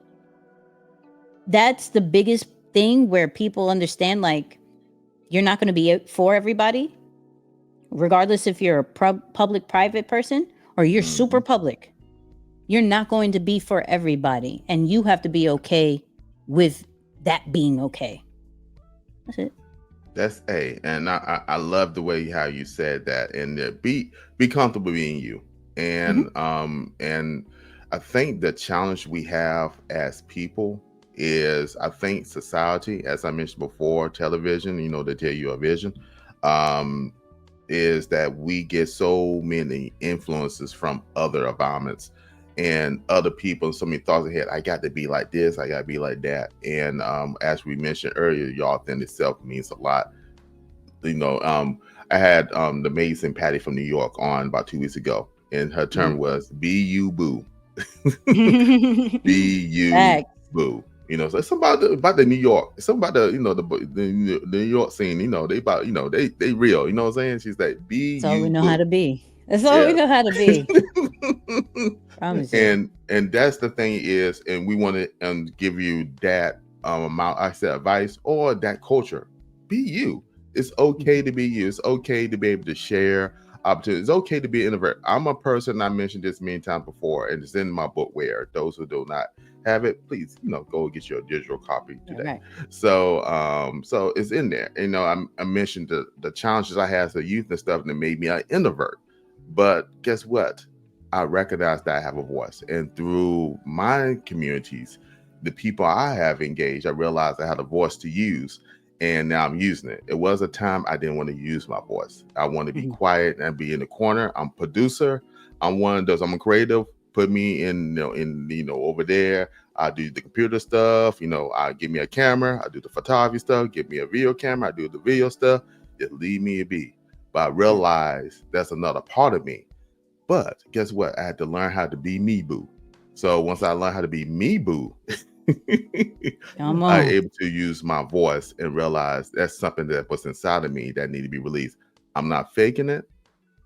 that's the biggest thing where people understand, like, you're not going to be for everybody, regardless if you're a public private person or you're super Mm-hmm. public. You're not going to be for everybody, and you have to be okay with that being okay. That's it. That's and I love the way how you said that, and be comfortable being you, Hmm. and I think the challenge we have as people is, I think society, as I mentioned before, television, they tell you a vision, um, is that we get so many influences from other environments and other people, and so many thoughts ahead. I got to be like this, I got to be like that. And as we mentioned earlier, your authentic self means a lot. you know um I had the amazing Patty from New York on about 2 weeks ago, and her term was "be you, boo." Be you, Facts. boo. So it's about the New York. It's something about the New York scene. They about they real. You know what I'm saying? She's like, "Be That's all we you, know how boo." to be. That's all we Yeah. know how to be. Promise you. and that's the thing is, and we want to give you that amount, I said, advice or that culture. Be you. It's okay to be you. It's okay to be able to share opportunities. It's okay to be an introvert. I'm a person, I mentioned this many times before, and it's in my book. Where those who do not have it, please, go get your digital copy Yeah, today. right. So it's in there. I mentioned the challenges I had as a youth and stuff that made me an introvert. But guess what? I recognize that I have a voice. And through my communities, the people I have engaged, I realized I had a voice to use. And now I'm using it. It was a time I didn't want to use my voice. I want to be Mhm. quiet and be in the corner. I'm a producer. I'm one of those. I'm a creative. Put me over there. I do the computer stuff. I give me a camera. I do the photography stuff. Give me a video camera. I do the video stuff. Just leave me be. But I Yeah. realize that's another part of me. But guess what? I had to learn how to be me, boo. So once I learned how to be me, boo, Come I on. able to use my voice and realize that's something that was inside of me that need to be released. I'm not faking it.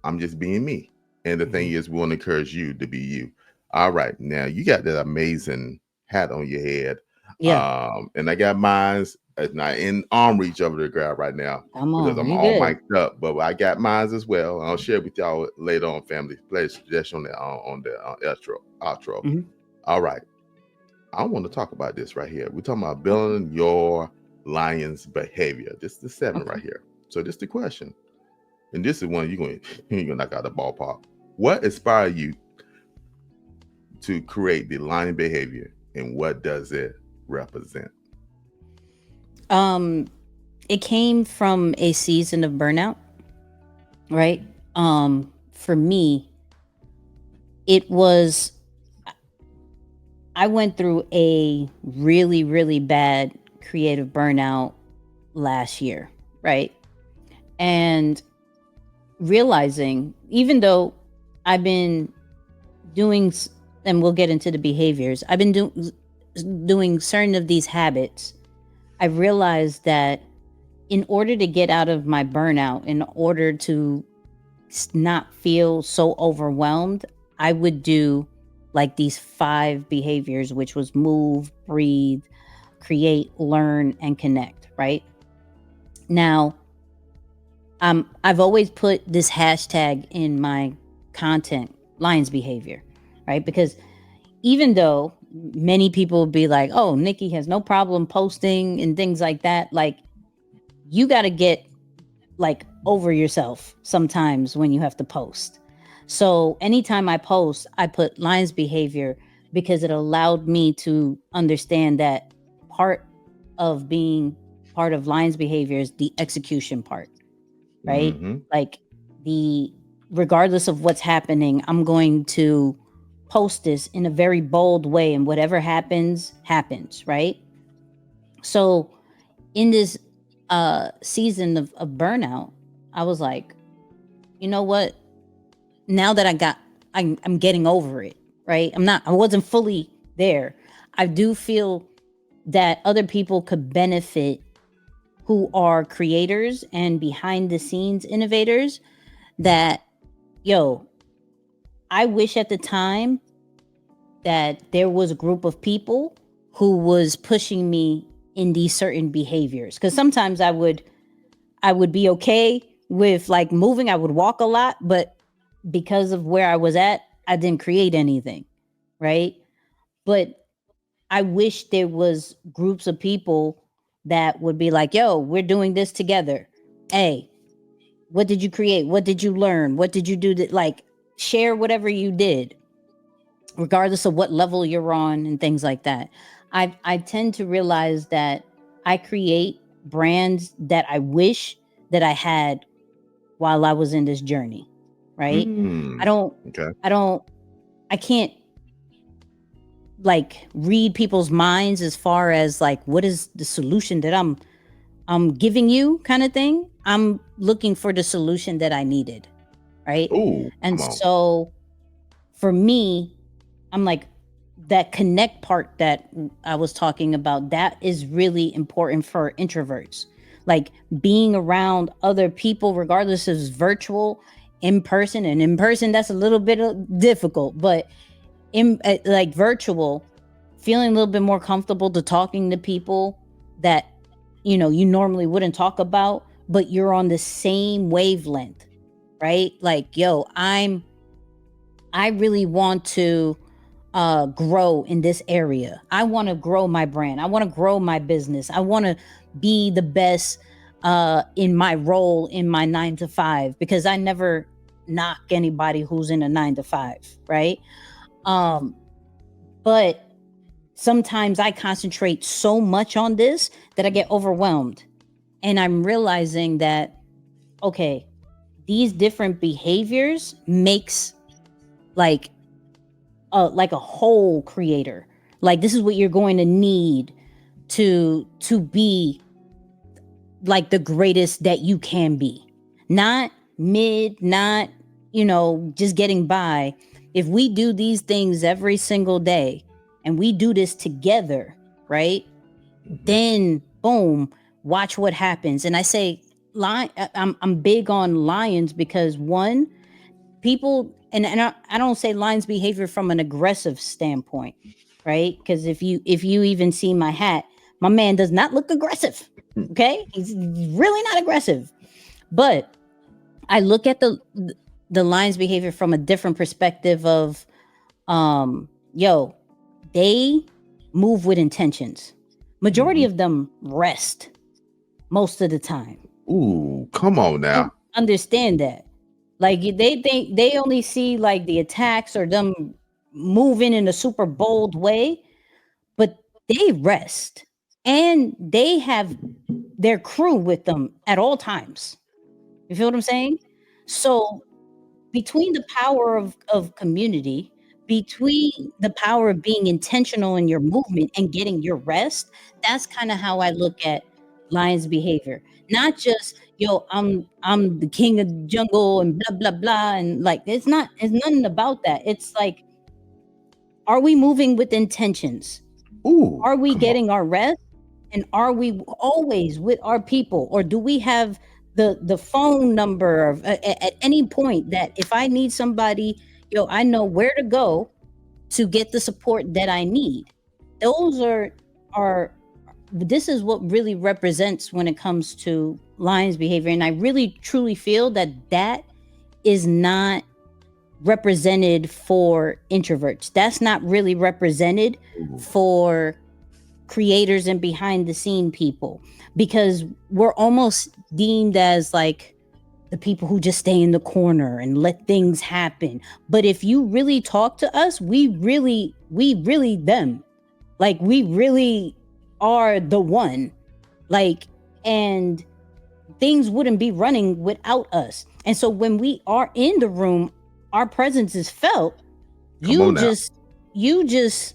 I'm just being me. And the thing is, we want to encourage you to be you. All right. Now you got that amazing hat on your head. Yeah. And I got mine's. It's not in arm reach over the ground right now Come because on. I'm You all good. mic'd up, but I got mine's as well. I'll share with y'all later on, family. Play a suggestion on the outro. Mhm. All right. I want to talk about this right here. We're talking about building your lion's behavior. This is the 7 Okay. right here. So this is the question. And this is one you're gonna knock out the ballpark. What inspired you to create the lion behavior, and what does it represent? It came from a season of burnout, right? For me, it was, I went through a really, really bad creative burnout last year, right? And realizing, even though I've been doing, and we'll get into the behaviors, I've been doing certain of these habits, I realized that in order to get out of my burnout, in order to not feel so overwhelmed, I would do like these 5 behaviors, which was move, breathe, create, learn, and connect, right? Now, I've always put this hashtag in my content, Lions behavior, right? Because even though many people would be like, oh, Nicky has no problem posting and things like that, like, you got to get like over yourself sometimes when you have to post. So anytime I post, I put Lions behavior because it allowed me to understand that part of being part of Lions behavior is the execution part, right? Mm-hmm. Like, the regardless of what's happening, I'm going to post this in a very bold way, and whatever happens, right? So in this season of burnout, I was like, you know what? Now that I'm getting over it, right? I wasn't fully there. I do feel that other people could benefit who are creators and behind the scenes innovators. That, yo, I wish at the time that there was a group of people who was pushing me in these certain behaviors. Because sometimes I would be okay with like moving. I would walk a lot, but because of where I was at, I didn't create anything, right? But I wish there was groups of people that would be like, yo, we're doing this together. Hey, what did you create? What did you learn? What did you do that, like, share whatever you did, regardless of what level you're on and things like that. I tend to realize that I create brands that I wish that I had while I was in this journey, right? I Mm. don't, Okay. I can't like read people's minds as far as like what is the solution that I'm giving you, kind of thing. I'm looking for the solution that I needed, right? Oh, And come on. so for me, I'm like, that connect part that I was talking about, that is really important for introverts. Like, being around other people, regardless if it's virtual, in person, and in person, that's a little bit difficult, but in like virtual, feeling a little bit more comfortable to talking to people that, you know, you normally wouldn't talk about, but you're on the same wavelength, right? Like, yo, I really want to grow in this area. I want to grow my brand. I want to grow my business. I want to be the best in my role in my 9 to 5, because I never knock anybody who's in a 9 to 5, right? But sometimes I concentrate so much on this that I get overwhelmed. And I'm realizing that, okay, these different behaviors makes like a whole creator. Like, this is what you're going to need to be like the greatest that you can be. Not mid, not just getting by, if we do these things every single day and we do this together, right? Then boom, watch what happens. And I say I'm big on lions because one, people, and I don't say lions behavior from an aggressive standpoint, right? Because if you even see my hat, my man does not look aggressive. Okay, he's really not aggressive. But I look at the lion's behavior from a different perspective of, yo, they move with intentions. Majority of them rest most of the time. Ooh, come on now. Understand that. Like they think they only see like the attacks or them moving in a super bold way, but they rest and they have their crew with them at all times. You feel what I'm saying? So between the power of community, between the power of being intentional in your movement and getting your rest, that's kind of how I look at lions behavior. Not just, yo, I'm the king of the jungle and blah blah blah, and like it's nothing about that. It's like, are we moving with intentions? Ooh, Are we come on. getting our rest? And are we always with our people, or do we have the phone number of, at any point that if I need somebody, I know where to go to get the support that I need. Those are this is what really represents when it comes to Lions behavior, and I really truly feel that is not represented for introverts. That's not really represented for creators and behind the scene people, because we're almost deemed as like the people who just stay in the corner and let things happen. But if you really talk to us, we really them. Like we really are the one. Like, and things wouldn't be running without us. And so when we are in the room, our presence is felt. Come on now. You just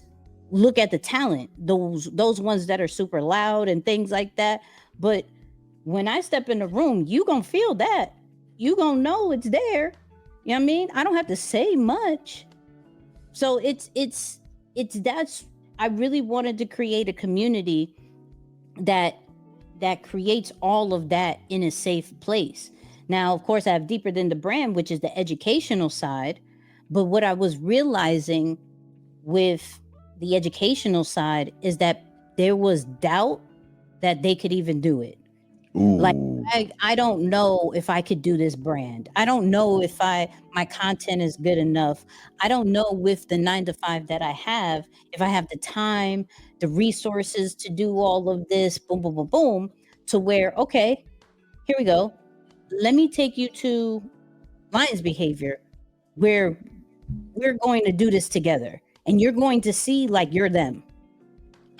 look at the talent, those ones that are super loud and things like that. But when I step in the room, you gonna feel that. You gonna know it's there. You know what I mean? I don't have to say much. So it's that's, I really wanted to create a community that creates all of that in a safe place. Now, of course, I have deeper than the brand, which is the educational side. But what I was realizing with the educational side is that there was doubt that they could even do it. Like, Ooh, I don't know if I could do this brand. I don't know if my content is good enough. I don't know with the 9 to 5 that I have, if I have the time, the resources to do all of this, boom, boom, boom, boom, to where, okay, here we go. Let me take you to Lions behavior, where we're going to do this together and you're going to see like you're them.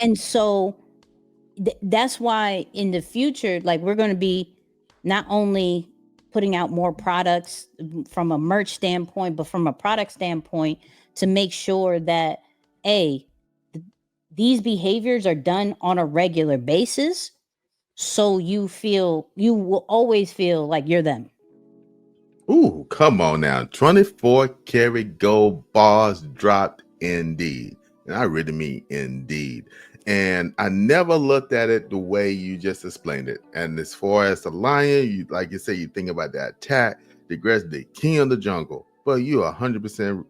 And so that's why in the future, like, we're going to be not only putting out more products from a merch standpoint, but from a product standpoint, to make sure that these behaviors are done on a regular basis, so you will always feel like you're them. ooh, come on now. 24 karat gold bars dropped indeed. And I really mean indeed. And I never looked at it the way you just explained it. And as far as the lion, you, like you say, you think about that attack, the aggressive, the king of the jungle. But you are 100%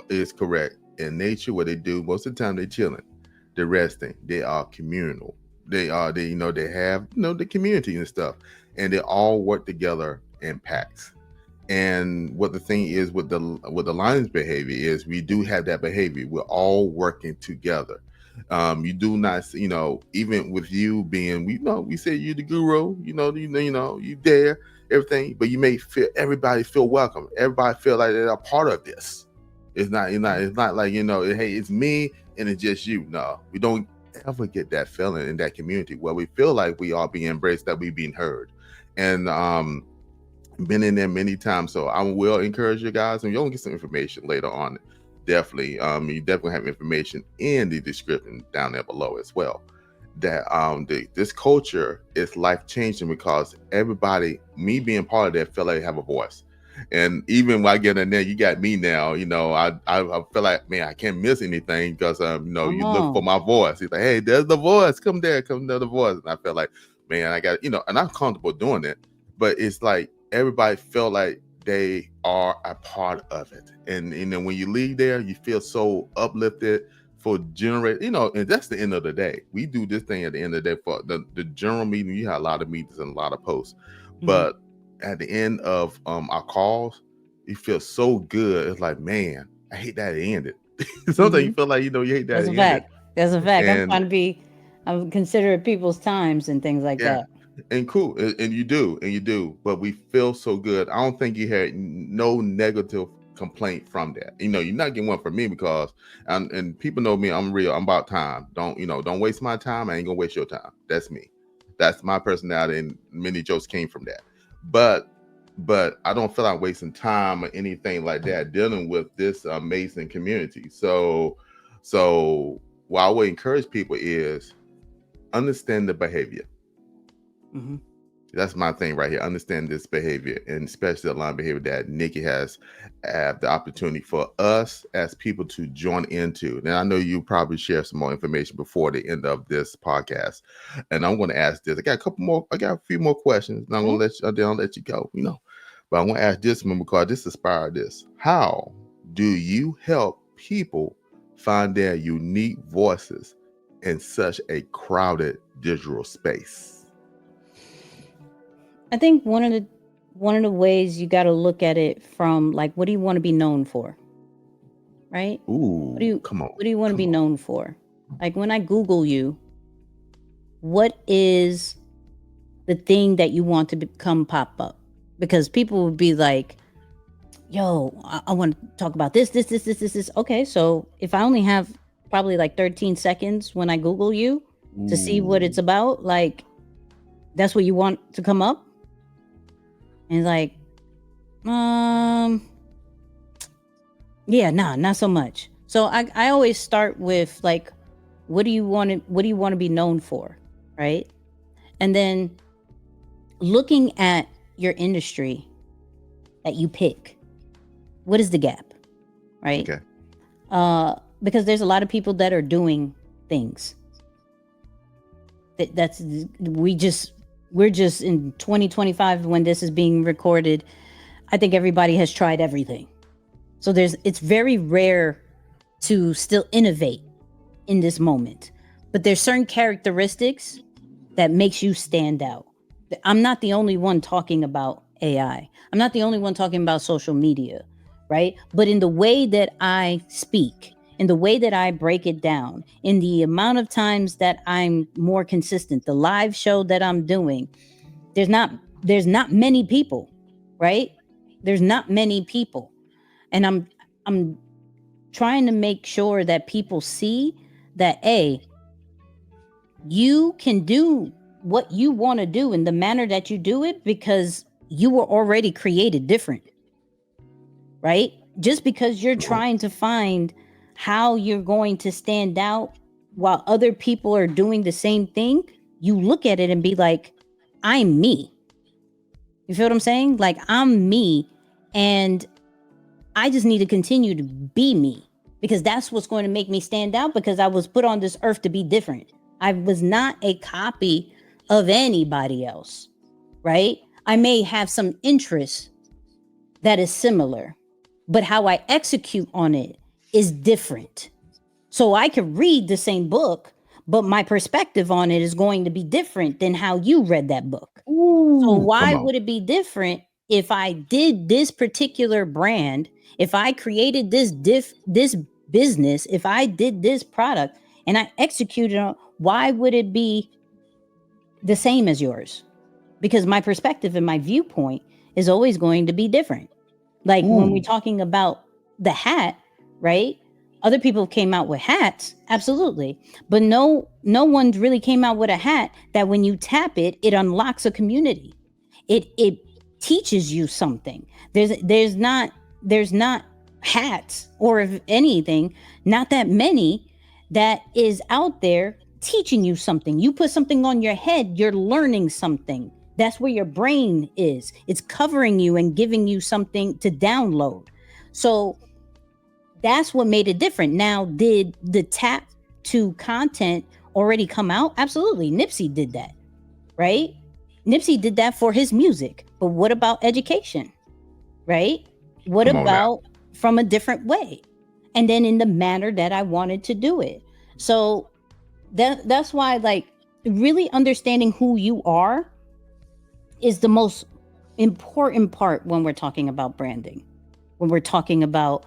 is correct. In nature, what they do most of the time, they're chilling, they're resting, they are communal. They have the community and stuff, and they all work together in packs. And what the thing is with the lion's behavior is, we do have that behavior. We're all working together. You do not, even with you being, we say you the guru, you there, everything, but you may feel, everybody feel welcome. Everybody feel like they're a part of this. It's not like, hey, it's me and it's just you. No, we don't ever get that feeling in that community where we feel like we are being embraced, that we're being heard. And been in there many times, so I will encourage you guys, and you'll get some information later on. Definitely, you definitely have information in the description down there below as well. That this culture is life changing, because everybody, me being part of that, feel like they have a voice. And even while I get in there, you got me now. I feel like, man, I can't miss anything because Come you look for on. my voice. He's like, hey, there's the voice. Come there, come to the voice. And I feel like, man, I got and I'm comfortable doing it. But it's like everybody feel like they are a part of it, and then when you leave there, you feel so uplifted for generate. And that's the end of the day. We do this thing at the end of the day for the general meeting. You have a lot of meetings and a lot of posts, Mhm. but at the end of our calls, you feel so good. It's like, man, I hate that it ended. Sometimes you Mhm. feel like you hate that That's it a ended, fact. That's a fact. and I'm considerate people's times and things like yeah, that. and cool, and you do, but we feel so good. I don't think you had no negative complaint from that. You're not getting one from me because, and people know me. I'm real. I'm about time. Don't waste my time. I ain't gonna waste your time. That's me. That's my personality, and many jokes came from that. But I don't feel like wasting time or anything like that dealing with this amazing community. So what I would encourage people is understand the behavior. Hmm. That's my thing right here. Understand this behavior, and especially the line behavior that Nikki has the opportunity for us as people to join into. Now, I know you probably share some more information before the end of this podcast, and I'm going to ask this. I got a few more questions, and I'm going to then I'll let you go. But I want to ask this one because this inspired this. How do you help people find their unique voices in such a crowded digital space? I think one of the ways you got to look at it from, like, what do you want to be known for, right? What do Ooh, you come on, what do you want to come be on. known for? Like, when I Google you, what is the thing that you want to become pop up? Because people would be like, yo, I want to talk about this. Okay, so if I only have probably like 13 seconds when I Google you to see what it's Ooh, about, like, that's what you want to come up? And like, um, yeah, nah, not so much. So I always start with, like, what do you want to be known for, right? And then looking at your industry that you pick, what is the gap, right? okay. Because there's a lot of people that are doing things that's we're just in 2025 when this is being recorded. I think everybody has tried everything. So it's very rare to still innovate in this moment. But there's certain characteristics that makes you stand out. I'm not the only one talking about AI. I'm not the only one talking about social media, right? But in the way that I speak, in the way that I break it down, in the amount of times that I'm more consistent, the live show that I'm doing, there's not many people, right? There's not many people. And I'm trying to make sure that people see that, A, you can do what you want to do in the manner that you do it because you were already created different, right? Just because you're True. trying to find how you're going to stand out while other people are doing the same thing, you look at it and be like, I'm me. You feel what I'm saying? Like, I'm me, and I just need to continue to be me, because that's what's going to make me stand out, because I was put on this earth to be different. I was not a copy of anybody else, right? I may have some interest that is similar, but how I execute on it is different. So I could read the same book, but my perspective on it is going to be different than how you read that book. So Ooh, come why on. would it be different if I did this particular brand, if I created this business, if I did this product and I executed on, why would it be the same as yours? Because my perspective and my viewpoint is always going to be different. Like, when we're Ooh, talking about the hat, right? Other people came out with hats, absolutely. But no one really came out with a hat that when you tap it, it unlocks a community. It teaches you something. There's not hats, or if anything, not that many, that is out there teaching you something. You put something on your head, you're learning something. That's where your brain is. It's covering you and giving you something to download. So that's what made it different. Now, did the tap to content already come out? Absolutely. Nipsey did that, right? Nipsey did that for his music. But what about education, right? What Come on now. about from a different way? And then in the manner that I wanted to do it. So that's why, like, really understanding who you are is the most important part when we're talking about branding, when we're talking about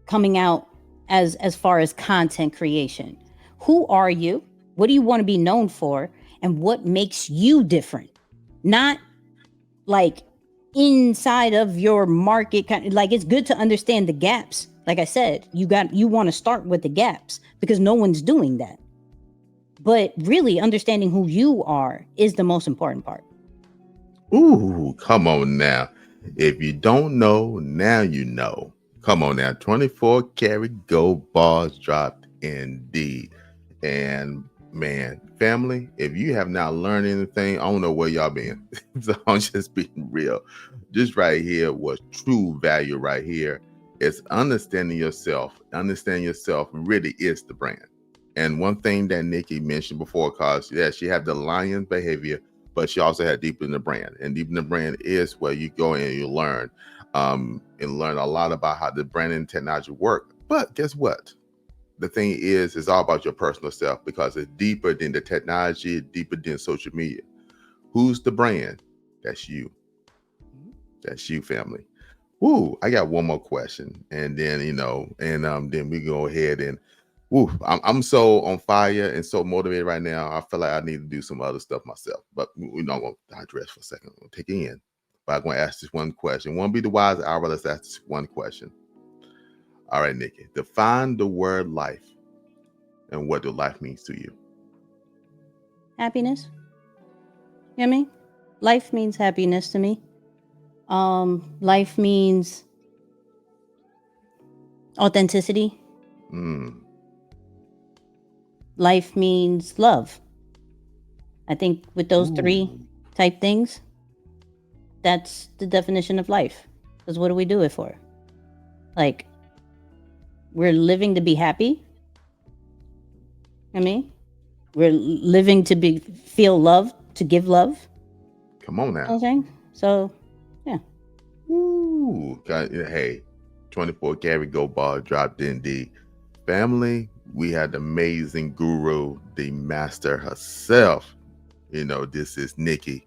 coming out as far as content creation. Who are you? What do you want to be known for? And what makes you different? Not like inside of your market, like, it's good to understand the gaps. Like I said, you want to start with the gaps because no one's doing that. But really understanding who you are is the most important part. Ooh, come on now. If you don't know, now you know. Come on now. 24 karat gold bars dropped indeed. And man, family, if you have not learned anything, I don't know where y'all been. So I'm just being real. This right here was true value right here. It's understanding yourself. Understanding yourself really is the brand. And one thing that Nikki mentioned before, cause yeah, she had the lion behavior, but she also had deep in the brand. And deep in the brand is where you go in and you learn, and learn a lot about how the branding technology work. But guess what? The thing is, it's all about your personal self because it's deeper than the technology, deeper than social media. Who's the brand? That's you. That's you, family. Ooh, I got one more question, and then then we go ahead and, I'm so on fire and so motivated right now. I feel like I need to do some other stuff myself, but we're not going to digress for a second. We'll take it in, but I'm going to ask this one question. Won't be the wise hour. Let's ask this one question. All right, Nikki, define the word life and what do life means to you. Happiness. You know what I mean? Life means happiness to me. Life means authenticity. Mm. Life means love. I think with those three Ooh. type things, that's the definition of life. Because what do we do it for? Like, we're living to be happy. I mean, we're living to feel love, to give love. Come on You know what now. I'm saying? So, yeah. Ooh, hey, 24 karat gold bar dropped indeed. Family, we had the amazing guru, the master herself. This is Nikki.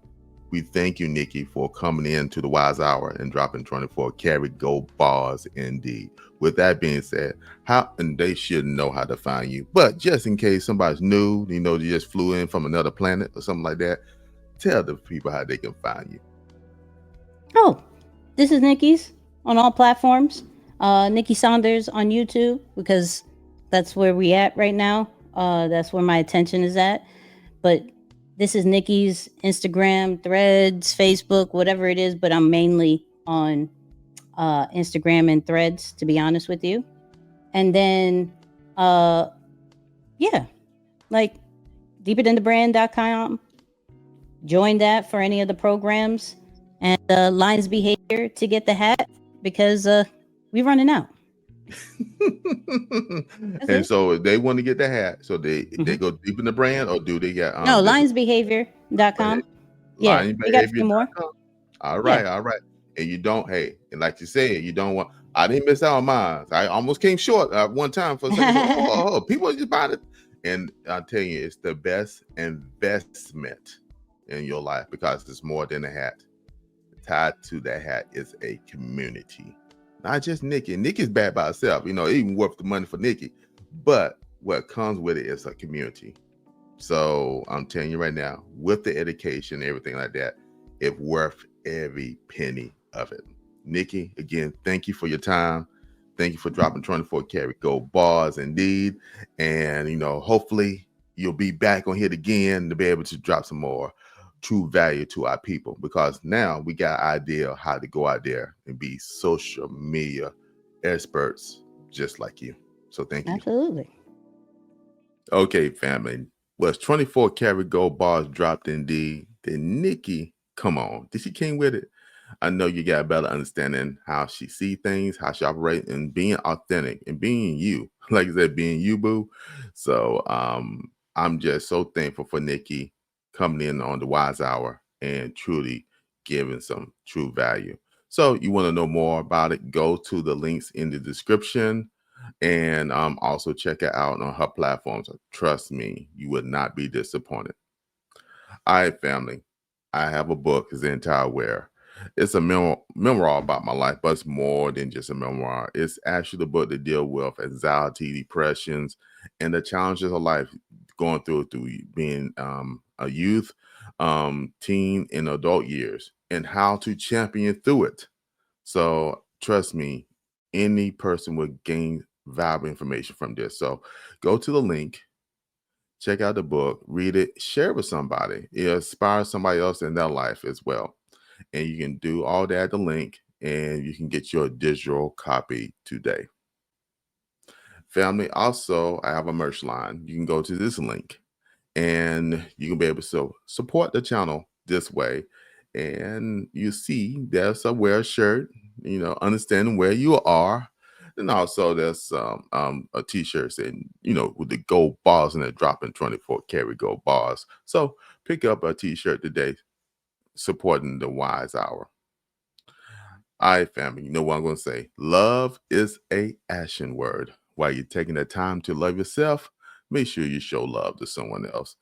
We thank you, Nikki, for coming into the Wise Hour and dropping 24 karat gold bars indeed. With that being said, and they should know how to find you. But just in case somebody's new, they just flew in from another planet or something like that, tell the people how they can find you. Oh, this is Nikki's on all platforms. Nikki Saunders on YouTube, because that's where we at right now. That's where my attention is at. But this is Nikki's Instagram, Threads, Facebook, whatever it is. But I'm mainly on Instagram and Threads, to be honest with you. And then, yeah, like deeperthanthebrand.com. Join that for any of the programs. And Lines Behavior to get the hat, because we're running out. That's And it. so if they want to get the hat, so they Mhm. go deep in the brand, or do they get No, this linesbehavior.com. Yeah, we got a few more. linebehavior.com? All Yeah. right, all right. And you don't, hey, and like you said, you don't want. I didn't miss out on mine. I almost came short one time for a second. So, people are just buying it, and I tell you, it's the best investment in your life because it's more than a hat. Tied to that hat is a community, not just Nikki. Nikki's bad by herself, even worth the money for Nikki. But what comes with it is a community. So I'm telling you right now, with the education, everything like that, it's worth every penny of it. Nikki, again, thank you for your time. Thank you for dropping 24 karat gold bars indeed. And, hopefully you'll be back on here again to be able to drop some more true value to our people, because now we got an idea of how to go out there and be social media experts just like you. So thank you. Absolutely. Okay, family. Was 24 karat gold bars dropped indeed? Did Nikki, come on, did she came with it? I know you got a better understanding how she see things, how she operate, and being authentic and being you. Like I said, being you, boo. So I'm just so thankful for Nikki coming in on the Wise Hour and truly giving some true value. So you want to know more about it, go to the links in the description and also check it out on her platforms. Trust me, you would not be disappointed. All right, family. I have a book, it's the entire wear. It's a memoir about my life, but it's more than just a memoir. It's actually the book that deal with anxiety, depressions, and the challenges of life going through being a youth, teen, and adult years, and how to champion through it. So trust me, any person would gain valuable information from this. So go to the link, check out the book, read it, share it with somebody. It inspires somebody else in their life as well. And you can do all that at the link and you can get your digital copy today. Family, also, I have a merch line. You can go to this link and you can be able to support the channel this way. And you see there's a wear shirt, understanding where you are. And also there's a t-shirt saying, with the gold bars and it dropping 24 karat gold bars. So pick up a t-shirt today supporting the Wise Hour. All right, family, you know what I'm going to say. Love is a action word. While you're taking the time to love yourself, make sure you show love to someone else.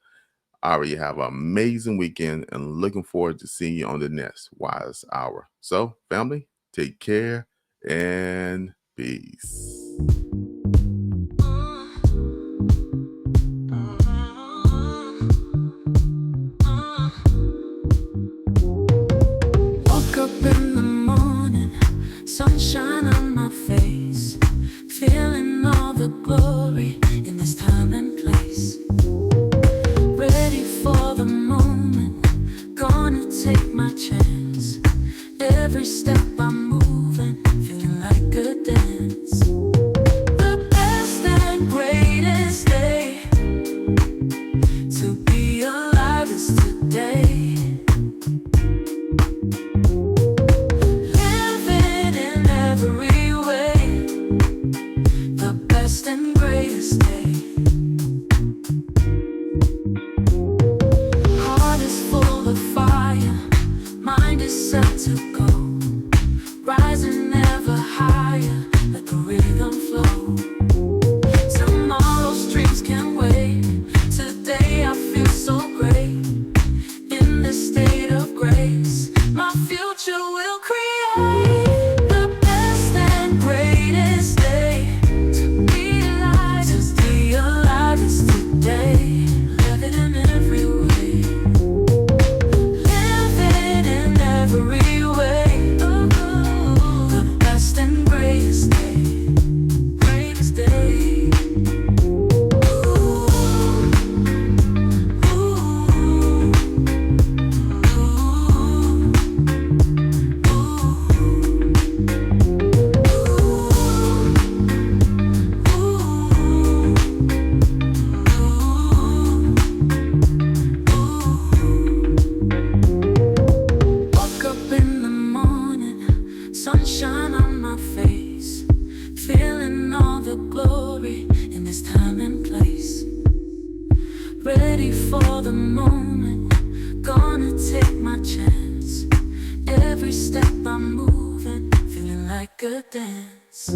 All right, you have an amazing weekend and looking forward to seeing you on the next Wise Hour. So, family, take care and peace. Woke up in the morning, sunshine on my face, feeling all the glory in this time and place. Ready for the moment, gonna take my chance. Every step I'm moving, feeling like a dance. The best and greatest day to be alive is today. Living in every way, the best and greatest day. Heart is full of fire, mind is set to go, rising ever higher, let the rhythm flow. Tomorrow's dreams can't wait, today I feel so great. In this state of grace, my future will create. The best and greatest day to be alive is today. Living in every way, living in every way. The best and greatest day, greatest day. Ooh, woke up in the morning, sunshine on my face, feeling all the glory in this time and place. Ready for the moment, gonna take my chance. Every step I'm moving, feeling like a dance.